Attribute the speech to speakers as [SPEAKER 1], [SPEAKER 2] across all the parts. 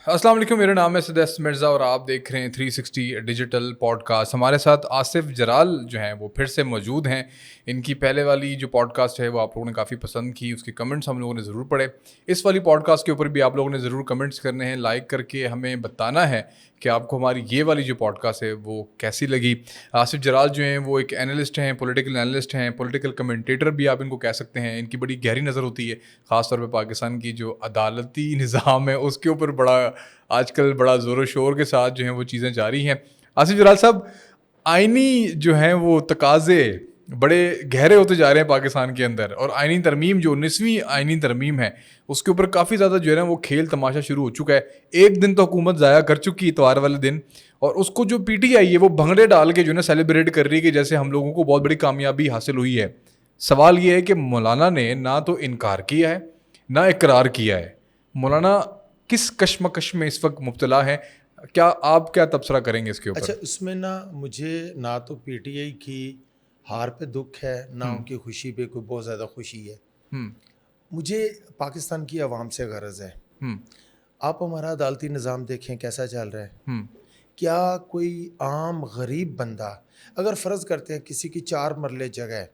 [SPEAKER 1] السلام علیکم، میرا نام ہے سدیس مرزا اور آپ دیکھ رہے ہیں 360 ڈیجیٹل پوڈ کاسٹ. ہمارے ساتھ آصف جلال جو ہیں وہ پھر سے موجود ہیں. ان کی پہلے والی جو پوڈ کاسٹ ہے وہ آپ لوگوں نے کافی پسند کی, اس کے کمنٹس ہم لوگوں نے ضرور پڑھے. اس والی پوڈ کاسٹ کے اوپر بھی آپ لوگوں نے ضرور کمنٹس کرنے ہیں, لائک کر کے ہمیں بتانا ہے کہ آپ کو ہماری یہ والی جو پوڈ کاسٹ ہے وہ کیسی لگی. آصف جلال جو ہیں وہ ایک اینالسٹ ہیں, پولیٹیکل اینالسٹ ہیں, پولیٹیکل کمنٹیٹر بھی آپ ان کو کہہ سکتے ہیں. ان کی بڑی گہری نظر ہوتی ہے, خاص طور پہ پاکستان کی جو عدالتی نظام ہے اس کے اوپر آج کل بڑا زور و شور کے ساتھ جو ہیں وہ چیزیں جاری ہیں. آصف جلال صاحب, آئینی جو ہیں وہ تقاضے بڑے گہرے ہوتے جا رہے ہیں پاکستان کے اندر, اور آئینی ترمیم جو 19ویں آئینی ترمیم ہے اس کے اوپر کافی زیادہ جو ہے نا وہ کھیل تماشا شروع ہو چکا ہے. ایک دن تو حکومت ضائع کر چکی اتوار والے دن, اور اس کو جو پی ٹی آئی ہے وہ بھنگڑے ڈال کے جو ہے نا سیلیبریٹ کر رہی ہے کہ جیسے ہم لوگوں کو بہت بڑی کامیابی حاصل ہوئی ہے. سوال یہ ہے کہ مولانا نے نہ تو انکار کیا ہے نہ اقرار کیا ہے. مولانا کس کشمکش میں اس وقت مبتلا ہے, کیا آپ کیا تبصرہ کریں گے اس کے اوپر؟
[SPEAKER 2] اچھا, اس میں مجھے نہ تو پی ٹی آئی کی ہار پہ دکھ ہے, نہ ان کی خوشی پہ کوئی بہت زیادہ خوشی ہے. مجھے پاکستان کی عوام سے غرض ہے. آپ ہمارا عدالتی نظام دیکھیں کیسا چل رہا ہے. کیا کوئی عام غریب بندہ, اگر فرض کرتے ہیں کسی کی 4 مرلے جگہ ہے,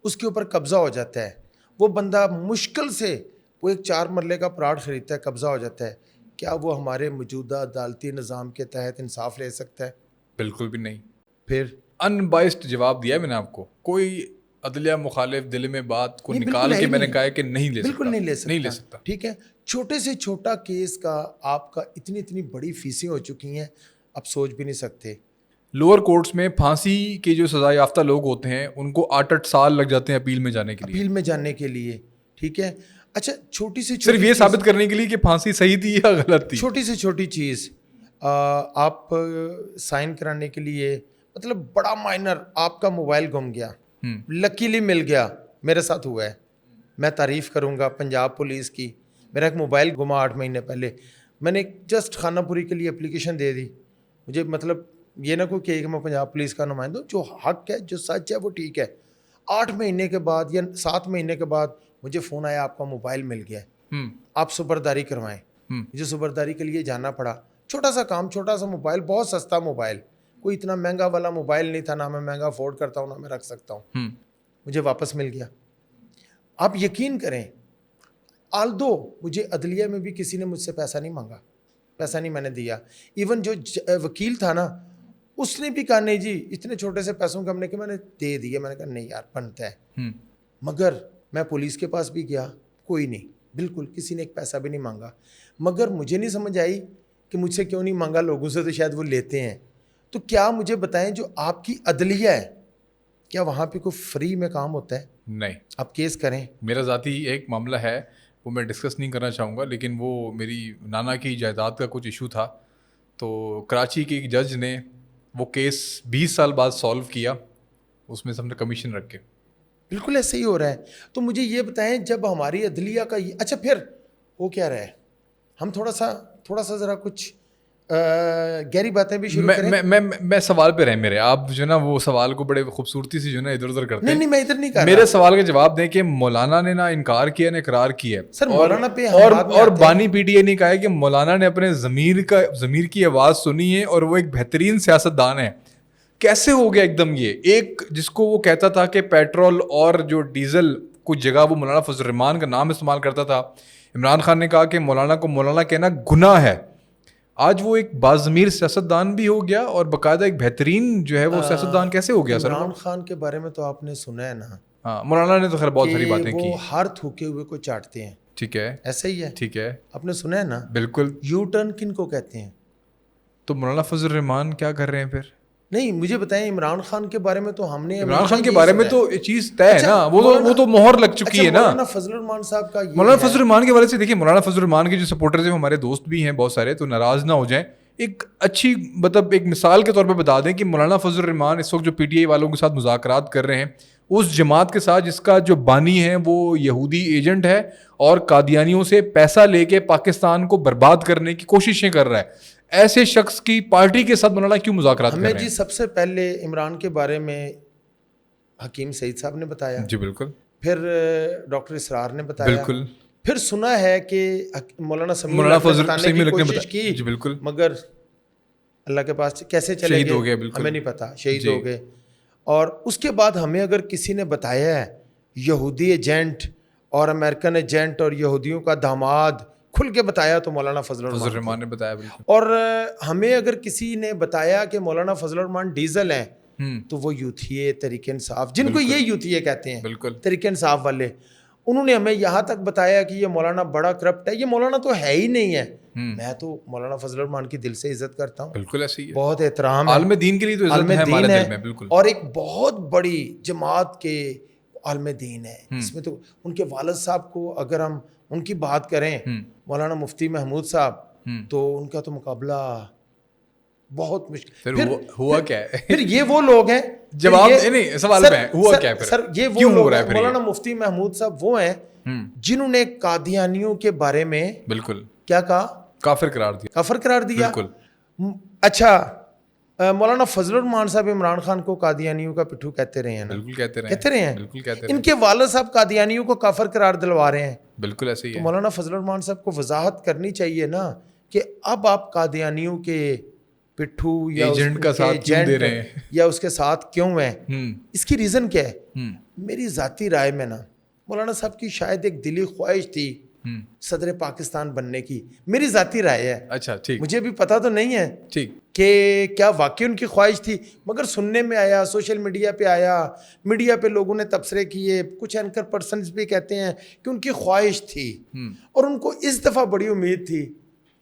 [SPEAKER 2] اس کے اوپر قبضہ ہو جاتا ہے, وہ بندہ مشکل سے وہ ایک 4 مرلے کا پلاٹ خریدتا ہے, قبضہ ہو جاتا ہے, کیا وہ ہمارے موجودہ عدالتی نظام کے تحت انصاف لے سکتا ہے؟
[SPEAKER 1] بالکل بھی نہیں.
[SPEAKER 2] پھر
[SPEAKER 1] ان بائسڈ جواب دیا ہے میں نے آپ کو. کوئی عدلیہ مخالف دل میں بات کو نکال کے میں نے کہا ہے کہ نہیں لے سکتا,
[SPEAKER 2] بالکل نہیں لے سکتا.
[SPEAKER 1] ٹھیک
[SPEAKER 2] ہے, چھوٹے سے چھوٹا کیس کا آپ کا اتنی بڑی فیسیں ہو چکی ہیں, آپ سوچ بھی نہیں سکتے.
[SPEAKER 1] لوور کورٹس میں پھانسی کے جو سزا یافتہ لوگ ہوتے ہیں ان کو 8 سال لگ جاتے ہیں اپیل میں جانے کے لیے.
[SPEAKER 2] ٹھیک ہے. اچھا, چھوٹی سے
[SPEAKER 1] صرف یہ ثابت کرنے کے لیے کہ پھانسی صحیح تھی یا غلط تھی.
[SPEAKER 2] چھوٹی سے چھوٹی چیز آپ سائن کرانے کے لیے, مطلب بڑا مائنر, آپ کا موبائل گم گیا, لکیلی مل گیا. میرے ساتھ ہوا ہے, میں تعریف کروں گا پنجاب پولیس کی. میرا ایک موبائل گما 8 مہینے پہلے, میں نے جسٹ خانہ پوری کے لیے اپلیکیشن دے دی. مجھے مطلب یہ نہ کوئی کہ میں پنجاب پولیس کا نمائندہ ہوں, جو حق ہے جو سچ ہے وہ ٹھیک ہے. 8 مہینے کے بعد یا 7 مہینے کے بعد مجھے فون آیا, آپ کا موبائل مل گیا ہے, آپ سپرداری کروائیں. مجھے سپرداری کے لیے جانا پڑا. چھوٹا سا کام, چھوٹا سا موبائل, بہت سستا موبائل, کوئی اتنا مہنگا والا موبائل نہیں تھا, نہ میں مہنگا افورڈ کرتا ہوں نہ میں رکھ سکتا ہوں. مجھے واپس مل گیا. آپ یقین کریں, آلدو مجھے عدلیہ میں بھی کسی نے مجھ سے پیسہ نہیں مانگا, پیسہ نہیں میں نے دیا. ایون جو وکیل تھا نا, اس نے بھی کہا نہیں جی اتنے چھوٹے سے پیسوں کا ہم نے کہ میں نے دے دیا. میں نے کہا نہیں یار بنتا ہے. مگر میں پولیس کے پاس بھی گیا, کوئی نہیں, بالکل کسی نے ایک پیسہ بھی نہیں مانگا. مگر مجھے نہیں سمجھ آئی کہ مجھ سے کیوں نہیں مانگا, لوگوں سے تو شاید وہ لیتے ہیں. تو کیا مجھے بتائیں, جو آپ کی عدلیہ ہے کیا وہاں پہ کوئی فری میں کام ہوتا ہے؟
[SPEAKER 1] نہیں.
[SPEAKER 2] آپ کیس کریں.
[SPEAKER 1] میرا ذاتی ایک معاملہ ہے, وہ میں ڈسکس نہیں کرنا چاہوں گا, لیکن وہ میری نانا کی جائیداد کا کچھ ایشو تھا. تو کراچی کے ایک جج نے وہ کیس 20 سال بعد سالو کیا, اس میں سب نے کمیشن رکھ کے.
[SPEAKER 2] بالکل ایسے ہی ہو رہا ہے. تو مجھے یہ بتائیں, جب ہماری عدلیہ کا اچھا پھر ہو کیا رہا ہے, ہم تھوڑا سا ذرا کچھ گہری باتیں بھی شروع کریں.
[SPEAKER 1] میں سوال پہ رہیں میرے, آپ جو نا وہ سوال کو بڑے خوبصورتی سے جو نا ادھر ادھر کرتے ہیں.
[SPEAKER 2] نہیں میں ادھر نہیں کر رہا.
[SPEAKER 1] میرے سوال کا جواب دیں کہ مولانا نے نہ انکار کیا نہ اقرار کیا ہے.
[SPEAKER 2] سر مولانا پہ
[SPEAKER 1] اور بانی پی ٹی آئی نے کہا ہے کہ مولانا نے اپنے ضمیر کی آواز سنی ہے اور وہ ایک بہترین سیاستدان ہے. کیسے ہو گیا ایک دم یہ؟ ایک جس کو وہ کہتا تھا کہ پیٹرول اور جو ڈیزل کچھ جگہ وہ مولانا فضل الرحمان کا نام استعمال کرتا تھا. عمران خان نے کہا کہ مولانا کو مولانا کہنا گناہ ہے. آج وہ ایک باضمیر سیاستدان بھی ہو گیا اور باقاعدہ ایک بہترین جو ہے وہ سیاستدان کیسے ہو گیا؟ سر
[SPEAKER 2] عمران خان کے بارے میں تو آپ نے سنا ہے نا.
[SPEAKER 1] ہاں, مولانا نے تو خیر بہت ساری باتیں کی.
[SPEAKER 2] وہ ہر تھوکے ہوئے کو چاٹتے ہیں.
[SPEAKER 1] ٹھیک ہے,
[SPEAKER 2] ایسا ہی ہے.
[SPEAKER 1] ٹھیک ہے,
[SPEAKER 2] آپ نے سنا ہے نا.
[SPEAKER 1] بالکل.
[SPEAKER 2] یو ٹرن کن کو کہتے ہیں؟
[SPEAKER 1] تو مولانا فضل الرحمان کیا کر رہے ہیں پھر؟
[SPEAKER 2] نہیں مجھے بتائیں, عمران خان کے بارے میں تو ہم نے,
[SPEAKER 1] عمران خان کے بارے میں تو یہ چیز طے ہے نا, وہ تو مہر لگ چکی ہے نا.
[SPEAKER 2] مولانا فضل الرحمان صاحب کا,
[SPEAKER 1] مولانا فضل الرحمان کے بارے سے دیکھیے, مولانا فضل الرحمان کے جو سپورٹرز ہیں ہمارے دوست بھی ہیں بہت سارے, تو ناراض نہ ہو جائیں. ایک اچھی مطلب ایک مثال کے طور پہ بتا دیں کہ مولانا فضل الرحمان اس وقت جو پی ٹی آئی والوں کے ساتھ مذاکرات کر رہے ہیں, اس جماعت کے ساتھ جس کا جو بانی ہے وہ یہودی ایجنٹ ہے اور قادیانیوں سے پیسہ لے کے پاکستان کو برباد کرنے کی کوششیں کر رہا ہے. ایسے شخص کی پارٹی کے ساتھ مولانا کیوں مذاکرات کر رہے ہیں؟
[SPEAKER 2] ہمیں جی سب سے پہلے عمران کے بارے میں حکیم سعید صاحب نے بتایا.
[SPEAKER 1] جی بالکل.
[SPEAKER 2] پھر ڈاکٹر اسرار نے بتایا.
[SPEAKER 1] بالکل.
[SPEAKER 2] پھر سنا ہے کہ مولانا سمیع
[SPEAKER 1] بتانے
[SPEAKER 2] کی کوشش کی
[SPEAKER 1] جی بالکل,
[SPEAKER 2] مگر اللہ کے پاس کیسے چلے گئے ہمیں نہیں پتا, شہید ہو گئے. اور اس کے بعد ہمیں اگر کسی نے بتایا ہے یہودی ایجنٹ اور امریکن ایجنٹ اور یہودیوں کا داماد کھل کے بتایا تو مولانا فضل الرحمان
[SPEAKER 1] نے بتایا.
[SPEAKER 2] اور ہمیں اگر کسی نے بتایا کہ مولانا فضل الرحمان ڈیزل ہیں تو وہ یوتھیے تحریک انصاف, جن کو یہ یوتھیے کہتے ہیں تحریک انصاف والے, انہوں نے ہمیں یہاں تک بتایا کہ یہ مولانا بڑا کرپٹ ہے. یہ مولانا تو ہے ہی نہیں ہے. میں تو مولانا فضل الرحمان کی دل سے عزت کرتا ہوں,
[SPEAKER 1] بالکل ایسے ہی
[SPEAKER 2] بہت احترام ہے,
[SPEAKER 1] عالم دین کے لیے تو عزت ہے ہمارے دل میں بالکل,
[SPEAKER 2] اور ایک بہت بڑی جماعت کے عالم دین ہے. اس میں تو ان کے والد صاحب کو اگر ہم ان کی بات کریں, مولانا مفتی محمود صاحب, تو ان کا تو مقابلہ بہت مشکل.
[SPEAKER 1] پھر ہوا کیا ہے؟
[SPEAKER 2] پھر یہ وہ لوگ ہیں,
[SPEAKER 1] جواب نہیں سوال پہ ہوا کیا ہے؟
[SPEAKER 2] سر یہ وہ لوگ ہیں, مولانا مفتی محمود صاحب وہ ہیں جنہوں نے قادیانیوں کے بارے میں
[SPEAKER 1] بالکل
[SPEAKER 2] کیا کہا,
[SPEAKER 1] کافر قرار دیا.
[SPEAKER 2] بالکل. اچھا مولانا فضل الرحمان صاحب عمران خان کو قادیانیوں کا پٹھو کہتے رہے ہیں نا,
[SPEAKER 1] بالکل کہتے رہے ہیں, بالکل کہتے رہے.
[SPEAKER 2] ان کے والد صاحب قادیانیوں کو کافر قرار دلوا رہے ہیں.
[SPEAKER 1] بالکل ایسے ہی ہے.
[SPEAKER 2] مولانا فضل الرحمان صاحب کو وضاحت کرنی چاہیے نا کہ اب آپ قادیانیوں کے پٹھو یا
[SPEAKER 1] ایجنٹ کا ساتھ کیوں دے رہے ہیں,
[SPEAKER 2] یا اس کے ساتھ کیوں ہیں, اس کی ریزن کیا ہے. میری ذاتی رائے میں نا مولانا صاحب کی شاید ایک دلی خواہش تھی صدر پاکستان بننے کی, میری ذاتی رائے ہے.
[SPEAKER 1] اچھا ٹھیک,
[SPEAKER 2] مجھے بھی پتا تو نہیں ہے
[SPEAKER 1] ٹھیک
[SPEAKER 2] کہ کیا واقعی ان کی خواہش تھی, مگر سننے میں آیا, سوشل میڈیا پہ آیا, میڈیا پہ لوگوں نے تبصرے کیے, کچھ اینکر پرسنز بھی کہتے ہیں کہ ان کی خواہش تھی اور ان کو اس دفعہ بڑی امید تھی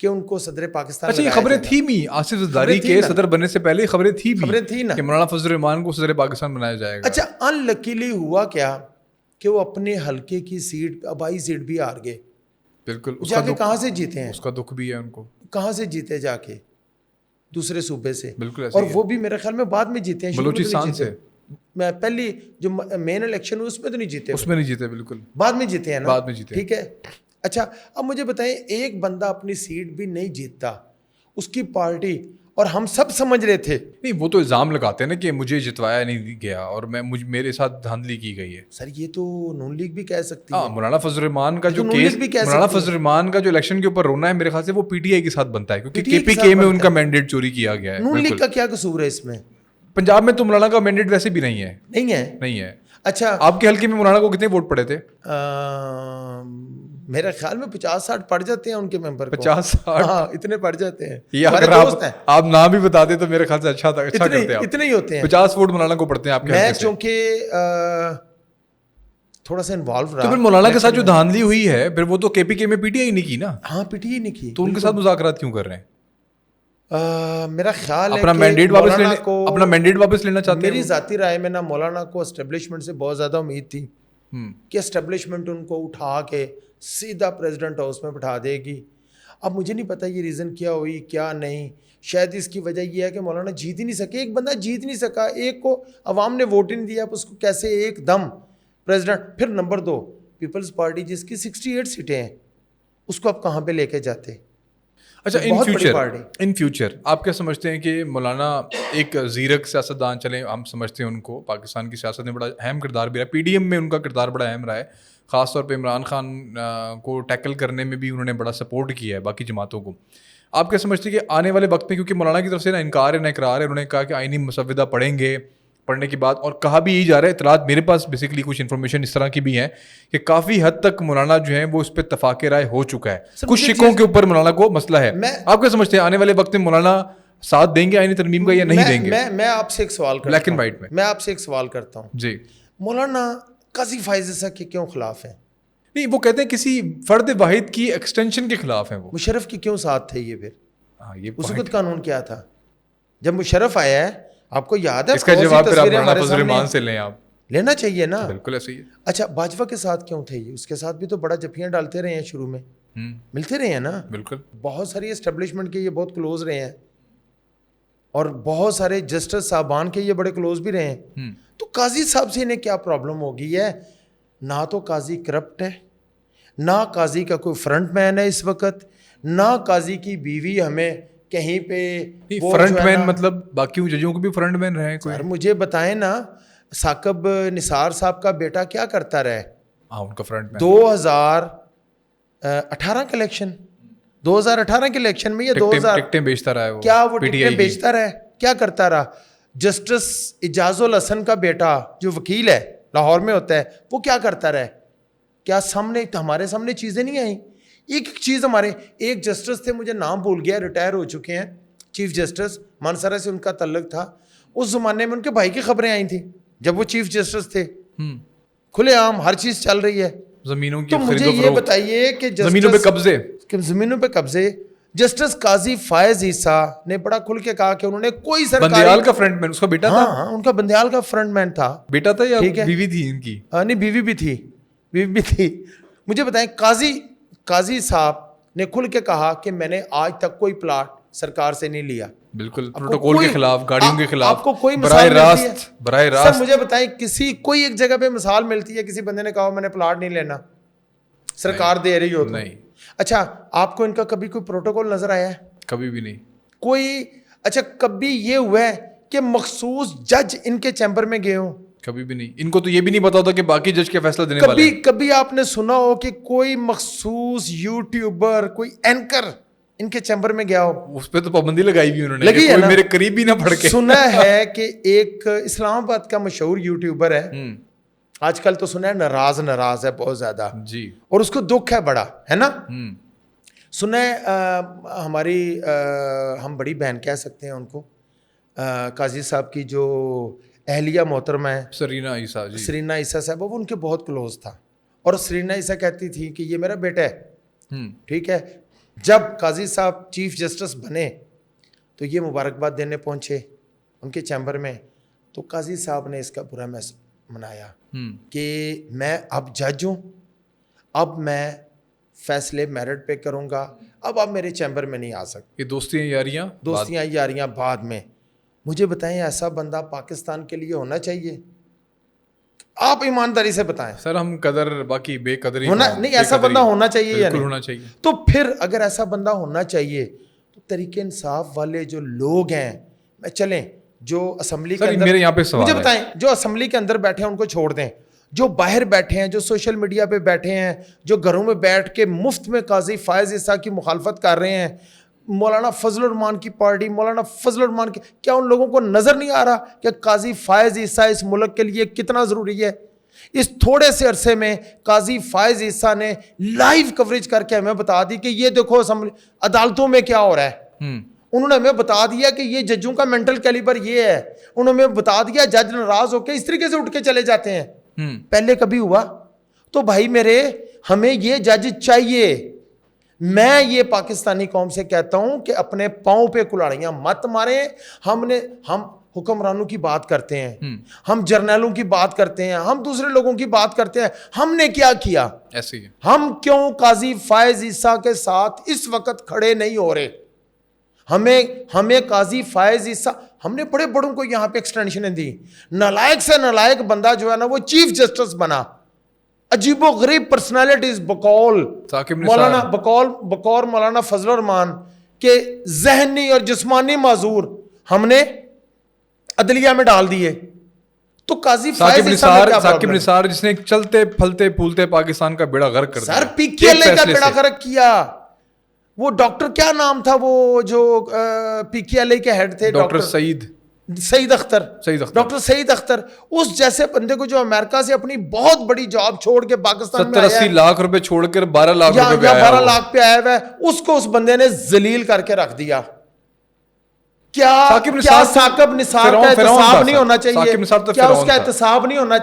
[SPEAKER 2] کہ ان کو صدر پاکستان.
[SPEAKER 1] اچھا یہ خبریں تھی بھی آصف زرداری کے صدر بننے سے پہلے خبریں تھی نا کہ مولانا فضل الرحمان کو صدر پاکستان بنایا جائے گا.
[SPEAKER 2] اچھا ان لکیلی ہوا کیا کہ وہ اپنے حلقے کی سیٹ, آبائی سیٹ بھی ہار گئے.
[SPEAKER 1] بالکل,
[SPEAKER 2] جا کے کہاں سے جیتے ہیں,
[SPEAKER 1] اس کا دکھ بھی ہے ان کو,
[SPEAKER 2] کہاں سے جیتے جا کے دوسرے صوبے سے.
[SPEAKER 1] بالکل,
[SPEAKER 2] اور وہ بھی میرے خیال میں بعد میں جیتے ہیں,
[SPEAKER 1] بلوچستان سے.
[SPEAKER 2] میں پہلی جو مین الیکشن ہوئی اس میں تو نہیں جیتے,
[SPEAKER 1] اس میں نہیں جیتے, بالکل
[SPEAKER 2] بعد میں جیتے ہیں نا,
[SPEAKER 1] بعد میں جیتے.
[SPEAKER 2] ٹھیک ہے. اچھا اب مجھے بتائیں, ایک بندہ اپنی سیٹ بھی نہیں جیتتا, اس کی پارٹی, اور ہم سب سمجھ رہے تھے.
[SPEAKER 1] نہیں وہ تو الزام لگاتے ہیں نا کہ مجھے جتوایا نہیں گیا اور میرے ساتھ دھاندلی کی گئی ہے.
[SPEAKER 2] سر یہ تو نون لیگ بھی کہہ سکتی ہے.
[SPEAKER 1] مولانا فضل الرحمان کا جو کیس, مولانا فضل الرحمان کا جو الیکشن کے اوپر رونا ہے میرے خیال سے وہ پی ٹی آئی کے ساتھ بنتا ہے, کیونکہ کے پی کے میں ان کا مینڈیٹ چوری کیا گیا ہے.
[SPEAKER 2] نون لیگ کا کیا قصور ہے اس میں؟
[SPEAKER 1] پنجاب میں تو مولانا کا مینڈیٹ ویسے بھی نہیں ہے. نہیں ہے.
[SPEAKER 2] اچھا
[SPEAKER 1] آپ کے حلقے میں مولانا کو کتنے ووٹ پڑے تھے؟
[SPEAKER 2] میرے خیال میں 50-60 پڑ جاتے ہیں ان کے ممبر کو.
[SPEAKER 1] 50-60
[SPEAKER 2] ہاں اتنے پڑ جاتے ہیں.
[SPEAKER 1] یہ اگر آپ نام بھی بتا دیں تو میرے خیال سے اچھا کرتے ہیں.
[SPEAKER 2] اتنے ہی ہوتے ہیں.
[SPEAKER 1] 50 ووٹ مولانا کو پڑتے ہیں آپ کے.
[SPEAKER 2] میں چونکہ تھوڑا سا انوالو رہا.
[SPEAKER 1] تو پھر مولانا کے ساتھ جو دھاندلی ہوئی ہے پھر وہ تو کے پی کے میں پی ٹی آئی نہیں کی نا.
[SPEAKER 2] ہاں پی ٹی آئی نہیں کی.
[SPEAKER 1] تو ان کے ساتھ مذاکرات کیوں کر رہے ہیں؟
[SPEAKER 2] میرا خیال ہے
[SPEAKER 1] اپنا مینڈیٹ واپس لینا چاہتے ہیں.
[SPEAKER 2] میری ذاتی رائے میں نا مولانا کو اسٹیبلشمنٹ سے بہت زیادہ امید تھی کہ اسٹیبلشمنٹ ان کو اٹھا کے سیدھا پریزیڈنٹ ہاؤس میں بٹھا دے گی. اب مجھے نہیں پتا یہ ریزن کیا ہوئی کیا نہیں. شاید اس کی وجہ یہ ہے کہ مولانا جیت ہی نہیں سکے. ایک بندہ جیت نہیں سکا, ایک کو عوام نے ووٹ ہی نہیں دیا, اب اس کو کیسے ایک دم پریزیڈنٹ. پھر نمبر 2 پیپلز پارٹی جس کی 68 سیٹیں ہیں اس کو آپ کہاں پہ لے کے جاتے؟
[SPEAKER 1] اچھا ان فیوچر آپ کیا سمجھتے ہیں کہ مولانا ایک زیرک سیاستدان, چلیں ہم سمجھتے ہیں ان کو پاکستان کی سیاست میں بڑا اہم کردار بھی رہا ہے, پی ڈی ایم میں ان کا کردار بڑا اہم رہا ہے, خاص طور پہ عمران خان کو ٹیکل کرنے میں بھی انہوں نے بڑا سپورٹ کیا ہے باقی جماعتوں کو. آپ کیا سمجھتے ہیں کہ آنے والے وقت میں, کیونکہ مولانا کی طرف سے نہ انکار ہے نہ اقرار ہے, انہوں نے کہا کہ آئینی مسودہ پڑھیں گے, پڑھنے کے بعد, اور کہا بھی یہی جا رہا ہے, اطلاعات میرے پاس بیسکلی کچھ انفارمیشن اس طرح کی بھی ہیں کہ کافی حد تک مولانا جو ہے وہ اس پہ اتفاق رائے ہو چکا ہے, کچھ شکوں کے اوپر مولانا کو مسئلہ ہے. آپ کیا سمجھتے ہیں آنے والے وقت میں مولانا ساتھ دیں گے آئینی ترمیم کا یا نہیں دیں گے؟
[SPEAKER 2] میں آپ سے ایک سوال
[SPEAKER 1] بلیک اینڈ وائٹ
[SPEAKER 2] میں آپ سے ایک سوال کرتا ہوں
[SPEAKER 1] جی.
[SPEAKER 2] مولانا قاضی فائز عیسیٰ کے کیوں خلاف ہیں؟
[SPEAKER 1] نہیں وہ کہتے ہیں کسی فرد واحد کی ایکسٹینشن کے خلاف ہیں. وہ
[SPEAKER 2] مشرف کی کیوں ساتھ تھے یہ؟ پھر اس وقت قانون کیا تھا جب مشرف آیا ہے؟ آپ کو یاد ہے؟
[SPEAKER 1] اس کا جواب پھر مولانا فضل الرحمان سے لیں, آپ
[SPEAKER 2] لینا چاہیے نا.
[SPEAKER 1] بالکل ایسے ہی ہے.
[SPEAKER 2] اچھا باجوہ کے ساتھ کیوں تھے یہ؟ اس کے ساتھ بھی تو بڑا جفیاں ڈالتے رہے ہیں شروع میں, ملتے رہے ہیں نا. بالکل بہت ساری اسٹیبلشمنٹ کے یہ بہت کلوز رہے ہیں, اور بہت سارے جسٹس صاحبان کے یہ بڑے کلوز بھی رہے ہیں. تو قاضی صاحب سے انہیں کیا پرابلم ہو گئی ہے؟ نہ تو قاضی کرپٹ ہے, نہ قاضی کا کوئی فرنٹ مین ہے اس وقت, نہ قاضی کی بیوی ہمیں کہیں پہ
[SPEAKER 1] فرنٹ مین, مطلب باقی ججوں کو بھی فرنٹ مین رہے کوئی.
[SPEAKER 2] مجھے بتائیں نا, ثاقب نثار صاحب کا بیٹا کیا کرتا رہے؟
[SPEAKER 1] ان کا فرنٹ مین.
[SPEAKER 2] 18 کا الیکشن, 2018 کے الیکشن میں, یا 2000
[SPEAKER 1] ٹکٹیں بیچتا رہا ہے وہ,
[SPEAKER 2] کیا وہ ٹکٹیں بیچتا رہا ہے, کیا کرتا رہا؟ جسٹس اعجاز الحسن کا بیٹا جو وکیل ہے لاہور میں ہوتا ہے, وہ کیا کرتا رہا ہے؟ کیا سامنے ہمارے سامنے چیزیں نہیں آئیں؟ ایک چیز ہمارے ایک جسٹس تھے, مجھے نام بھول گیا, ریٹائر ہو چکے ہیں, چیف جسٹس مانسرا سے ان کا تعلق تھا. اس زمانے میں ان کے بھائی کی خبریں آئی تھیں جب وہ چیف جسٹس تھے, کھلے عام ہر چیز چل رہی ہے,
[SPEAKER 1] زمینوں کی.
[SPEAKER 2] تو مجھے یہ بتائیے کہ زمینوں پہ قبضے جسٹس قاضی فائز عیسیٰ نے بڑا کھل کے کہا کہ انہوں نے کوئی سرکاری,
[SPEAKER 1] بندیال کا فرنٹ مین اس کا بیٹا تھا.
[SPEAKER 2] ہاں ان کا بندیال کا فرنٹ مین تھا,
[SPEAKER 1] بیٹا تھا یا بیوی تھی ان کی؟
[SPEAKER 2] نہیں بیوی بھی تھی. مجھے بتائیں, قاضی صاحب نے کھل کے کہا کہ میں نے آج تک کوئی پلاٹ سرکار سے نہیں لیا.
[SPEAKER 1] بالکل پروٹوکول کے خلاف, گاڑیوں کے خلاف.
[SPEAKER 2] آپ کو کوئی مثال ملتی ہے؟
[SPEAKER 1] براہ راست
[SPEAKER 2] مجھے بتائیں, کوئی ایک جگہ پہ مثال ملتی ہے کسی بندے نے کہا میں نے پلاٹ نہیں لینا, سرکار دے رہی ہو؟
[SPEAKER 1] نہیں.
[SPEAKER 2] اچھا آپ کو ان کا کبھی کوئی پروٹوکول نظر آیا ہے؟
[SPEAKER 1] کبھی بھی نہیں.
[SPEAKER 2] کوئی اچھا کبھی یہ ہوا ہے کہ مخصوص جج ان کے چیمبر میں گئے ہوں؟
[SPEAKER 1] کبھی بھی نہیں. ان کو تو یہ بھی نہیں پتا ہوتا کہ باقی جج کے فیصلہ دینے والے ہیں.
[SPEAKER 2] کبھی آپ نے سنا ہو کہ کوئی مخصوص یوٹیوبر, کوئی اینکر ان کے چیمبر میں گیا ہو؟
[SPEAKER 1] اس پہ تو پابندی لگائی بھی انہوں نے,
[SPEAKER 2] لگی ہے نا,
[SPEAKER 1] میرے قریب بھی نہ پڑھ کے.
[SPEAKER 2] سنا ہے کہ ایک اسلام آباد کا مشہور یوٹیوبر ہے, آج کل تو سنا ہے ناراض ہے بہت زیادہ جی, اور اس کو دکھ ہے بڑا, ہے نا. سنا ہے ہماری ہم بڑی بہن کہہ سکتے ہیں ان کو, قاضی صاحب کی جو اہلیہ محترمہ ہے سرینا عیسیٰ صاحبہ, وہ ان کے بہت کلوز تھا, اور سرینا عیسیٰ کہتی تھی کہ یہ میرا بیٹا ہے. ٹھیک ہے, جب قاضی صاحب چیف جسٹس بنے تو یہ مبارکباد دینے پہنچے ان کے چیمبر میں, تو قاضی صاحب نے اس کا برا منایا کہ میں اب جج ہوں, اب میں فیصلے میرٹ پہ کروں گا, اب آپ میرے چیمبر میں نہیں آ سکتے.
[SPEAKER 1] یہ دوستیاں
[SPEAKER 2] یاریاں بعد میں. مجھے بتائیں ایسا بندہ پاکستان کے لیے ہونا چاہیے؟ آپ ایمانداری سے بتائیں
[SPEAKER 1] سر. ہم قدر باقی بے قدری
[SPEAKER 2] نہیں, ایسا بندہ ہونا چاہیے یا نہیں
[SPEAKER 1] ہونا چاہیے؟
[SPEAKER 2] تو پھر اگر ایسا بندہ ہونا چاہیے تو تحریک انصاف والے جو لوگ ہیں, میں چلیں جو اسمبلی کے اندر,
[SPEAKER 1] میرے یہاں پہ سوال
[SPEAKER 2] مجھے بتائیں جو اسمبلی کے اندر بیٹھے ہیں ان کو چھوڑ دیں, جو باہر بیٹھے ہیں, جو سوشل میڈیا پہ بیٹھے ہیں, جو گھروں میں بیٹھ کے مفت میں قاضی فائز عیسیٰ کی مخالفت کر رہے ہیں, مولانا فضل الرحمان کی پارٹی, مولانا فضل الرحمان کی, کیا ان لوگوں کو نظر نہیں آ رہا کہ قاضی فائز عیسیٰ اس ملک کے لیے کتنا ضروری ہے؟ اس تھوڑے سے عرصے میں قاضی فائز عیسیٰ نے لائیو کوریج کر کے ہمیں بتا دی کہ یہ دیکھو عدالتوں میں کیا ہو رہا ہے. انہوں نے ہمیں بتا دیا کہ یہ ججوں کا مینٹل کیلیبر یہ ہے. انہوں نے ہمیں بتا دیا جج ناراض ہو کے اس طریقے سے اٹھ کے چلے جاتے ہیں. پہلے کبھی ہوا؟ تو بھائی میرے, ہمیں یہ جج چاہیے. میں یہ پاکستانی قوم سے کہتا ہوں کہ اپنے پاؤں پہ کلاڑیاں مت ماریں. ہم حکمرانوں کی بات کرتے ہیں, ہم جرنیلوں کی بات کرتے ہیں, ہم دوسرے لوگوں کی بات کرتے ہیں. ہم نے کیا کیا؟
[SPEAKER 1] ایسے ہی
[SPEAKER 2] ہم کیوں قاضی فائز عیسیٰ کے ساتھ اس وقت کھڑے نہیں ہو رہے؟ ہمیں قاضی فائز عیسیٰ, ہم نے بڑے بڑوں کو یہاں پہ ایکسٹینشنیں دی. نالائق سے نالائق بندہ جو ہے نا وہ چیف جسٹس بنا. عجیب و غریب پرسنالٹیز بقول مولانا فضل الرحمان کے ذہنی اور جسمانی معذور ہم نے عدلیہ میں ڈال دیے. تو قاضی فائز
[SPEAKER 1] ثاقب نثار جس نے چلتے پھلتے پھولتے پاکستان کا بیڑا غرق کر دیا,
[SPEAKER 2] سر پی کے ایل اے کا بیڑا غرق کیا. وہ ڈاکٹر کیا نام تھا وہ جو پی کے ایل اے کے ہیڈ تھے,
[SPEAKER 1] ڈاکٹر سعید اختر.
[SPEAKER 2] ڈاکٹر سعید اختر, اس جیسے بندے کو جو امریکہ سے اپنی بہت بڑی جاب چھوڑ کے پاکستان میں
[SPEAKER 1] 70-80 لاکھ روپے چھوڑ کر 12 لاکھ روپے
[SPEAKER 2] یا 12 لاکھ پہ آیا ہوا ہے, اس کو اس بندے نے ذلیل کر کے رکھ دیا. کیا ثاقب نثار کا احتساب نہیں ہونا چاہیے؟ کیا اس کا احتساب نہیں ہونا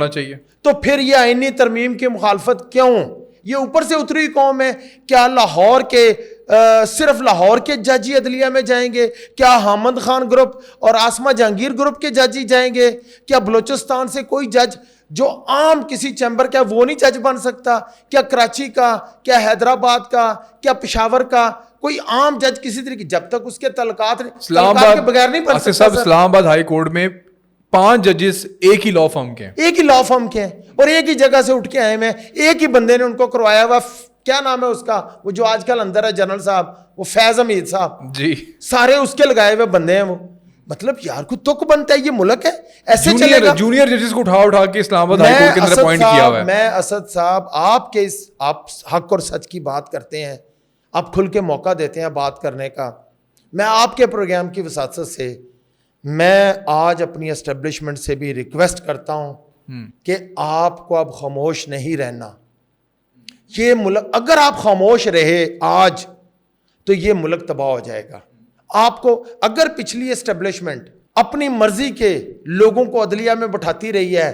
[SPEAKER 2] چاہیے؟ تو پھر یہ آئینی ترمیم کی مخالفت کیوں؟ یہ اوپر سے اتری قوم ہے. کیا لاہور کے صرف لاہور کے جج عدلیہ میں جائیں گے؟ کیا حامد خان گروپ اور آسما جہانگیر گروپ کے جج جائیں گے؟ کیا بلوچستان سے کوئی جج جو عام کسی چیمبر کا وہ نہیں جج بن سکتا؟ کیا کراچی کا, کیا حیدرآباد کا, کیا پشاور کا کوئی عام جج کسی طریقے, جب تک اس کے تعلقات کے بغیر نہیں بن سکتا.
[SPEAKER 1] اسلام آباد ہائی کورٹ میں 5 ججز ایک ہی لا فرم کے ہیں,
[SPEAKER 2] اور ایک ہی جگہ سے اٹھ کے آئے ہیں. ایک ہی بندے نے ان کو کروایا ہوا, کیا نام ہے اس کا, وہ جو آج کل اندر ہے جنرل صاحب, وہ فیض حمید صاحب جی, سارے اس کے لگائے ہوئے بندے ہیں وہ. مطلب یار کوئی تک بنتا ہے, یہ ملک ہے ایسے چلے گا.
[SPEAKER 1] جونیئر ججز کو اٹھا کے اسلام آباد ہائی کورٹ کے اندر اپوائنٹ کیا ہوا ہے.
[SPEAKER 2] میں اسد صاحب آپ حق اور سچ کی بات کرتے ہیں, آپ کھل کے موقع دیتے ہیں بات کرنے کا. میں آپ کے پروگرام کی وساطت سے میں آج اپنی اسٹیبلشمنٹ سے بھی ریکویسٹ کرتا ہوں کہ آپ کو اب خاموش نہیں رہنا. یہ ملک اگر آپ خاموش رہے آج تو یہ ملک تباہ ہو جائے گا. آپ کو اگر پچھلی اسٹیبلشمنٹ اپنی مرضی کے لوگوں کو عدلیہ میں بٹھاتی رہی ہے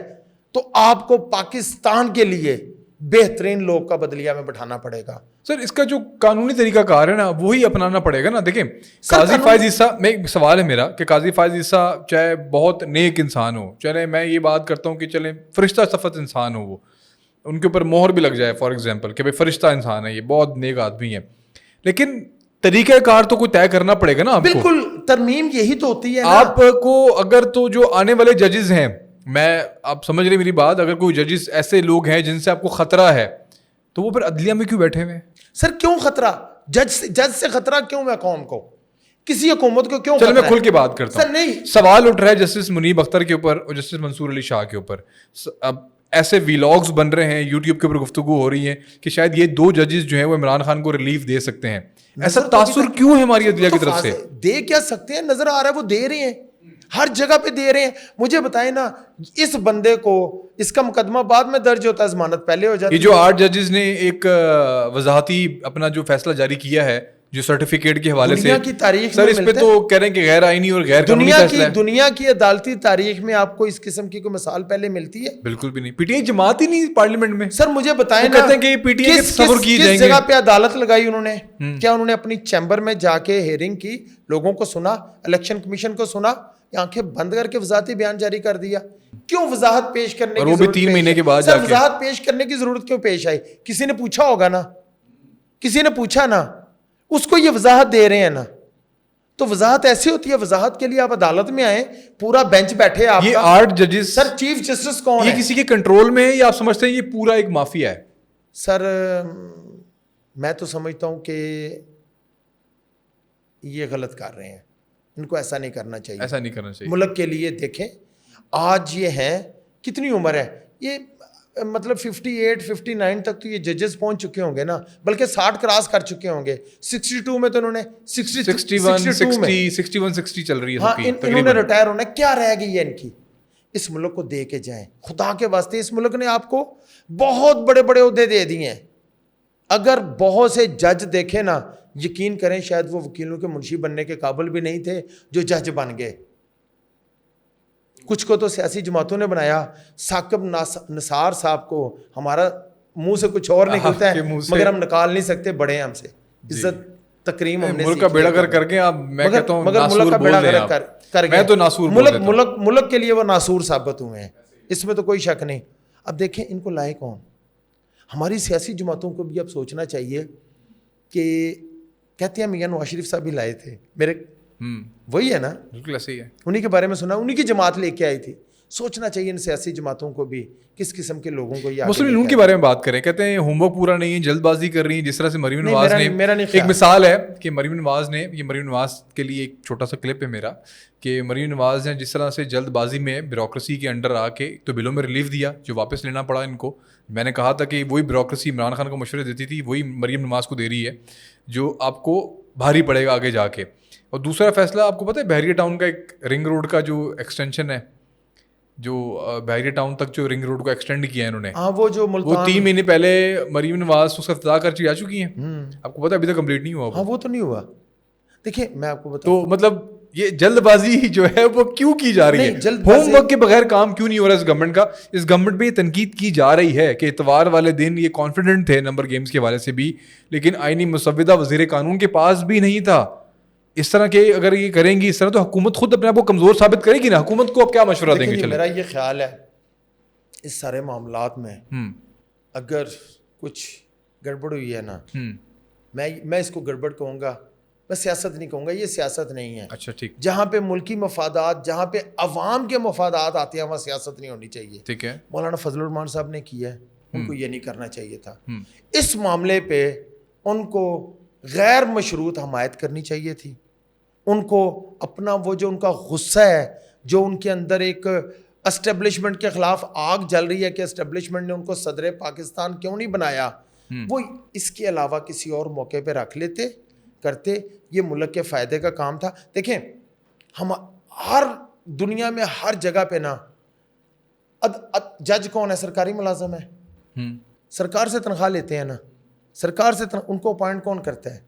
[SPEAKER 2] تو آپ کو پاکستان کے لیے بہترین لوگ کا عدلیہ میں بٹھانا پڑے گا.
[SPEAKER 1] سر اس کا جو قانونی طریقہ کار ہے نا وہی اپنانا پڑے گا نا. دیکھیں قاضی فائز عیسیٰ, میں ایک سوال ہے میرا کہ قاضی فائز عیسیٰ چاہے بہت نیک انسان ہو, چلے میں یہ بات کرتا ہوں کہ چلیں فرشتہ صفت انسان ہو, وہ ان کے اوپر مہر بھی لگ جائے فار ایگزامپل کہ بھائی فرشتہ انسان ہے, یہ بہت نیک آدمی ہے, لیکن طریقہ کار تو کوئی طے کرنا پڑے گا نا آپ کو.
[SPEAKER 2] بالکل, ترمیم یہی تو ہوتی ہے
[SPEAKER 1] آپ کو. اگر تو جو آنے والے ججز ہیں, میں آپ سمجھ رہے میری بات, اگر کوئی ججز ایسے لوگ ہیں جن سے آپ کو خطرہ ہے تو وہ پھر عدلیہ میں کیوں بیٹھے ہوئے ہیں؟
[SPEAKER 2] سر کیوں خطرہ؟ جج سے خطرہ کیوں ہے قوم کو, کسی حکومت کو کیوں؟
[SPEAKER 1] چلو میں کھل کے بات کرتا ہوں.
[SPEAKER 2] سر نہیں,
[SPEAKER 1] سوال اٹھ رہا ہے جسٹس منیب اختر کے اوپر اور جسٹس منصور علی شاہ کے اوپر. اب ایسے ویلاگز بن رہے ہیں یوٹیوب کے اوپر, گفتگو ہو رہی ہے کہ شاید یہ دو ججز جو ہیں وہ عمران خان کو ریلیف دے سکتے ہیں. ایسا تاثر کیوں ہے ہماری عدلیہ کی طرف سے؟
[SPEAKER 2] دے کیا سکتے ہیں, نظر آ رہا ہے وہ دے رہے ہیں, ہر جگہ پہ دے رہے ہیں. مجھے بتائیں نا, اس بندے کو اس کا مقدمہ بعد میں درج ہوتا ہے, ضمانت پہلے ہو جاتی ہے.
[SPEAKER 1] یہ جو 8 ججز نے ایک وضاحتی اپنا جو فیصلہ جاری کیا ہے جو سرٹیفکیٹ کے حوالے سے,
[SPEAKER 2] دنیا کی تاریخ
[SPEAKER 1] سر اس پہ تو کہہ رہے ہیں کہ غیر آئینی اور غیر قانونی فیصلہ ہے.
[SPEAKER 2] دنیا کی عدالتی تاریخ میں آپ کو اس قسم کی کوئی مثال پہلے ملتی ہے؟
[SPEAKER 1] بالکل بھی نہیں. پی ٹی آئی جماعت ہی نہیں پارلیمنٹ میں.
[SPEAKER 2] سر مجھے بتائیں نا,
[SPEAKER 1] کہتے ہیں کہ پی ٹی آئی کے تصور کیے جائیں
[SPEAKER 2] کس
[SPEAKER 1] گے.
[SPEAKER 2] جگہ پہ عدالت لگائی انہوں نے؟ کیا انہوں نے اپنی چیمبر میں جا کے ہیئرنگ کی, لوگوں کو سنا, الیکشن کمیشن کو سنا, آنکھیں بند کر کے وضاحتی بیان جاری کر دیا؟ کیوں وضاحت پیش کرنے کی ضرورت
[SPEAKER 1] 3 مہینے کے بعد
[SPEAKER 2] وضاحت پیش کرنے کی ضرورت کیوں پیش آئی؟ کسی نے پوچھا ہوگا نا, کسی نے پوچھا نا, اس کو یہ وضاحت دے رہے ہیں نا. تو وضاحت ایسی ہوتی ہے, وضاحت کے لیے آپ عدالت میں آئیں, پورا بینچ بیٹھے آپ.
[SPEAKER 1] یہ 8 ججز,
[SPEAKER 2] سر چیف جسٹس کون ہے؟
[SPEAKER 1] یہ کسی کے کنٹرول میں ہے یا آپ سمجھتے ہیں یہ پورا ایک مافیا ہے؟
[SPEAKER 2] سر میں تو سمجھتا ہوں کہ یہ غلط کر رہے ہیں, ان کو ایسا نہیں کرنا چاہیے.
[SPEAKER 1] ایسا نہیں کرنا چاہیے.
[SPEAKER 2] ملک کے لیے دیکھیں آج یہ ہیں, کتنی عمر ہے یہ, مطلب 58 59 تک تو یہ ججز پہنچ چکے ہوں گے نا, بلکہ 60 کراس کر چکے ہوں گے. 62 میں تو انہوں نے
[SPEAKER 1] 61 چل رہی ہے.
[SPEAKER 2] ہاں انہوں نے ریٹائر ہونا, کیا رہ گئی ہے ان کی؟ اس ملک کو دے کے جائیں خدا کے واسطے. اس ملک نے آپ کو بہت بڑے بڑے عہدے دے دیے ہیں. اگر بہت سے جج دیکھیں نا, یقین کریں شاید وہ وکیلوں کے منشی بننے کے قابل بھی نہیں تھے جو جج بن گئے. کچھ کو تو سیاسی جماعتوں نے بنایا. ثاقب نثار صاحب کو ہمارا منہ سے کچھ اور نکلتا ہے مگر ہم نکال نہیں سکتے, بڑے ہیں ہم سے, عزت تکریم ہم نے
[SPEAKER 1] ملک کا بیڑا کر کے. آپ میں کہتا ہوں
[SPEAKER 2] مگر ملک کا بیڑا کر
[SPEAKER 1] میں تو ناسور
[SPEAKER 2] ملک کے لیے وہ ناسور ثابت ہوئے ہیں, اس میں تو کوئی شک نہیں. اب دیکھیں ان کو لائے کون؟ ہماری سیاسی جماعتوں کو بھی اب سوچنا چاہیے کہ کہتے ہیں میاں نواز شریف صاحب بھی لائے تھے میرے, وہی ہے نا,
[SPEAKER 1] بالکل ایسے ہی ہے.
[SPEAKER 2] انہی کے بارے میں سنا, انہی کی جماعت لے کے آئی تھی. سوچنا چاہیے ان سیاسی جماعتوں کو بھی کس قسم کے لوگوں کو یہ
[SPEAKER 1] مسلم لیگ کے بارے میں بات کریں. کہتے ہیں ہوم ورک پورا نہیں ہے, جلد بازی کر رہی ہیں. جس طرح سے مریم نواز نے, ایک مثال ہے کہ مریم نواز نے, یہ مریم نواز کے لیے ایک چھوٹا سا کلپ ہے میرا, کہ مریم نواز نے جس طرح سے جلد بازی میں بیوروکریسی کے انڈر آ کے تو بلوں میں ریلیف دیا جو واپس لینا پڑا ان کو. میں نے کہا تھا کہ وہی بیوروکریسی عمران خان کو مشورے دیتی تھی وہی مریم نواز کو دے رہی ہے, جو آپ کو بھاری پڑے گا آگے جا کے. اور دوسرا فیصلہ آپ کو پتہ ہے بحریہ ٹاؤن کا ایک رنگ روڈ کا جو ایکسٹینشن ہے, جو بحریہ ٹاؤن تک جو رنگ روڈ کو ایکسٹینڈ کیا ہے انہوں نے,
[SPEAKER 2] وہ جو
[SPEAKER 1] 3 مہینے پہلے مریم نواز اس کا افتتاح کر جا چکی ہیں. آپ کو پتہ ہے ابھی تک کمپلیٹ نہیں ہوا.
[SPEAKER 2] ہاں وہ تو نہیں ہوا. دیکھیں میں آپ کو بتاؤں
[SPEAKER 1] تو مطلب یہ جلد بازی جو ہے وہ کیوں کی جا رہی ہے؟ ہوم ورک کے بغیر کام کیوں نہیں ہو رہا اس گورنمنٹ کا؟ اس گورنمنٹ پہ یہ تنقید کی جا رہی ہے کہ اتوار والے دن یہ کانفیڈنٹ تھے نمبر گیمز کے حوالے سے بھی, لیکن آئینی مسودہ وزیر قانون کے پاس بھی نہیں تھا. اس طرح کے اگر یہ کریں گی اس طرح تو حکومت خود اپنے آپ کو کمزور ثابت کرے گی نا. حکومت کو اب کیا مشورہ دیں گے؟
[SPEAKER 2] میرا یہ خیال ہے اس سارے معاملات میں اگر کچھ گڑبڑ ہوئی ہے نا, میں اس کو گڑبڑ کہوں گا, میں سیاست نہیں کہوں گا, یہ سیاست نہیں ہے.
[SPEAKER 1] اچھا ٹھیک.
[SPEAKER 2] جہاں پہ ملکی مفادات, جہاں پہ عوام کے مفادات آتے ہیں وہاں سیاست نہیں ہونی چاہیے.
[SPEAKER 1] ٹھیک ہے.
[SPEAKER 2] مولانا فضل الرحمان صاحب نے کیا ہے, ان کو یہ نہیں کرنا چاہیے تھا. اس معاملے پہ ان کو غیر مشروط حمایت کرنی چاہیے تھی. ان کو اپنا وہ جو ان کا غصہ ہے, جو ان کے اندر ایک اسٹیبلشمنٹ کے خلاف آگ جل رہی ہے کہ اسٹیبلشمنٹ نے ان کو صدر پاکستان کیوں نہیں بنایا, وہ اس کے علاوہ کسی اور موقع پہ رکھ لیتے کرتے. یہ ملک کے فائدے کا کام تھا. دیکھیں ہم ہر دنیا میں ہر جگہ پہ نا, جج کون ہے؟ سرکاری ملازم ہے, سرکار سے تنخواہ لیتے ہیں نا, سرکار سے ان کو اپوائنٹ کون کرتا ہے؟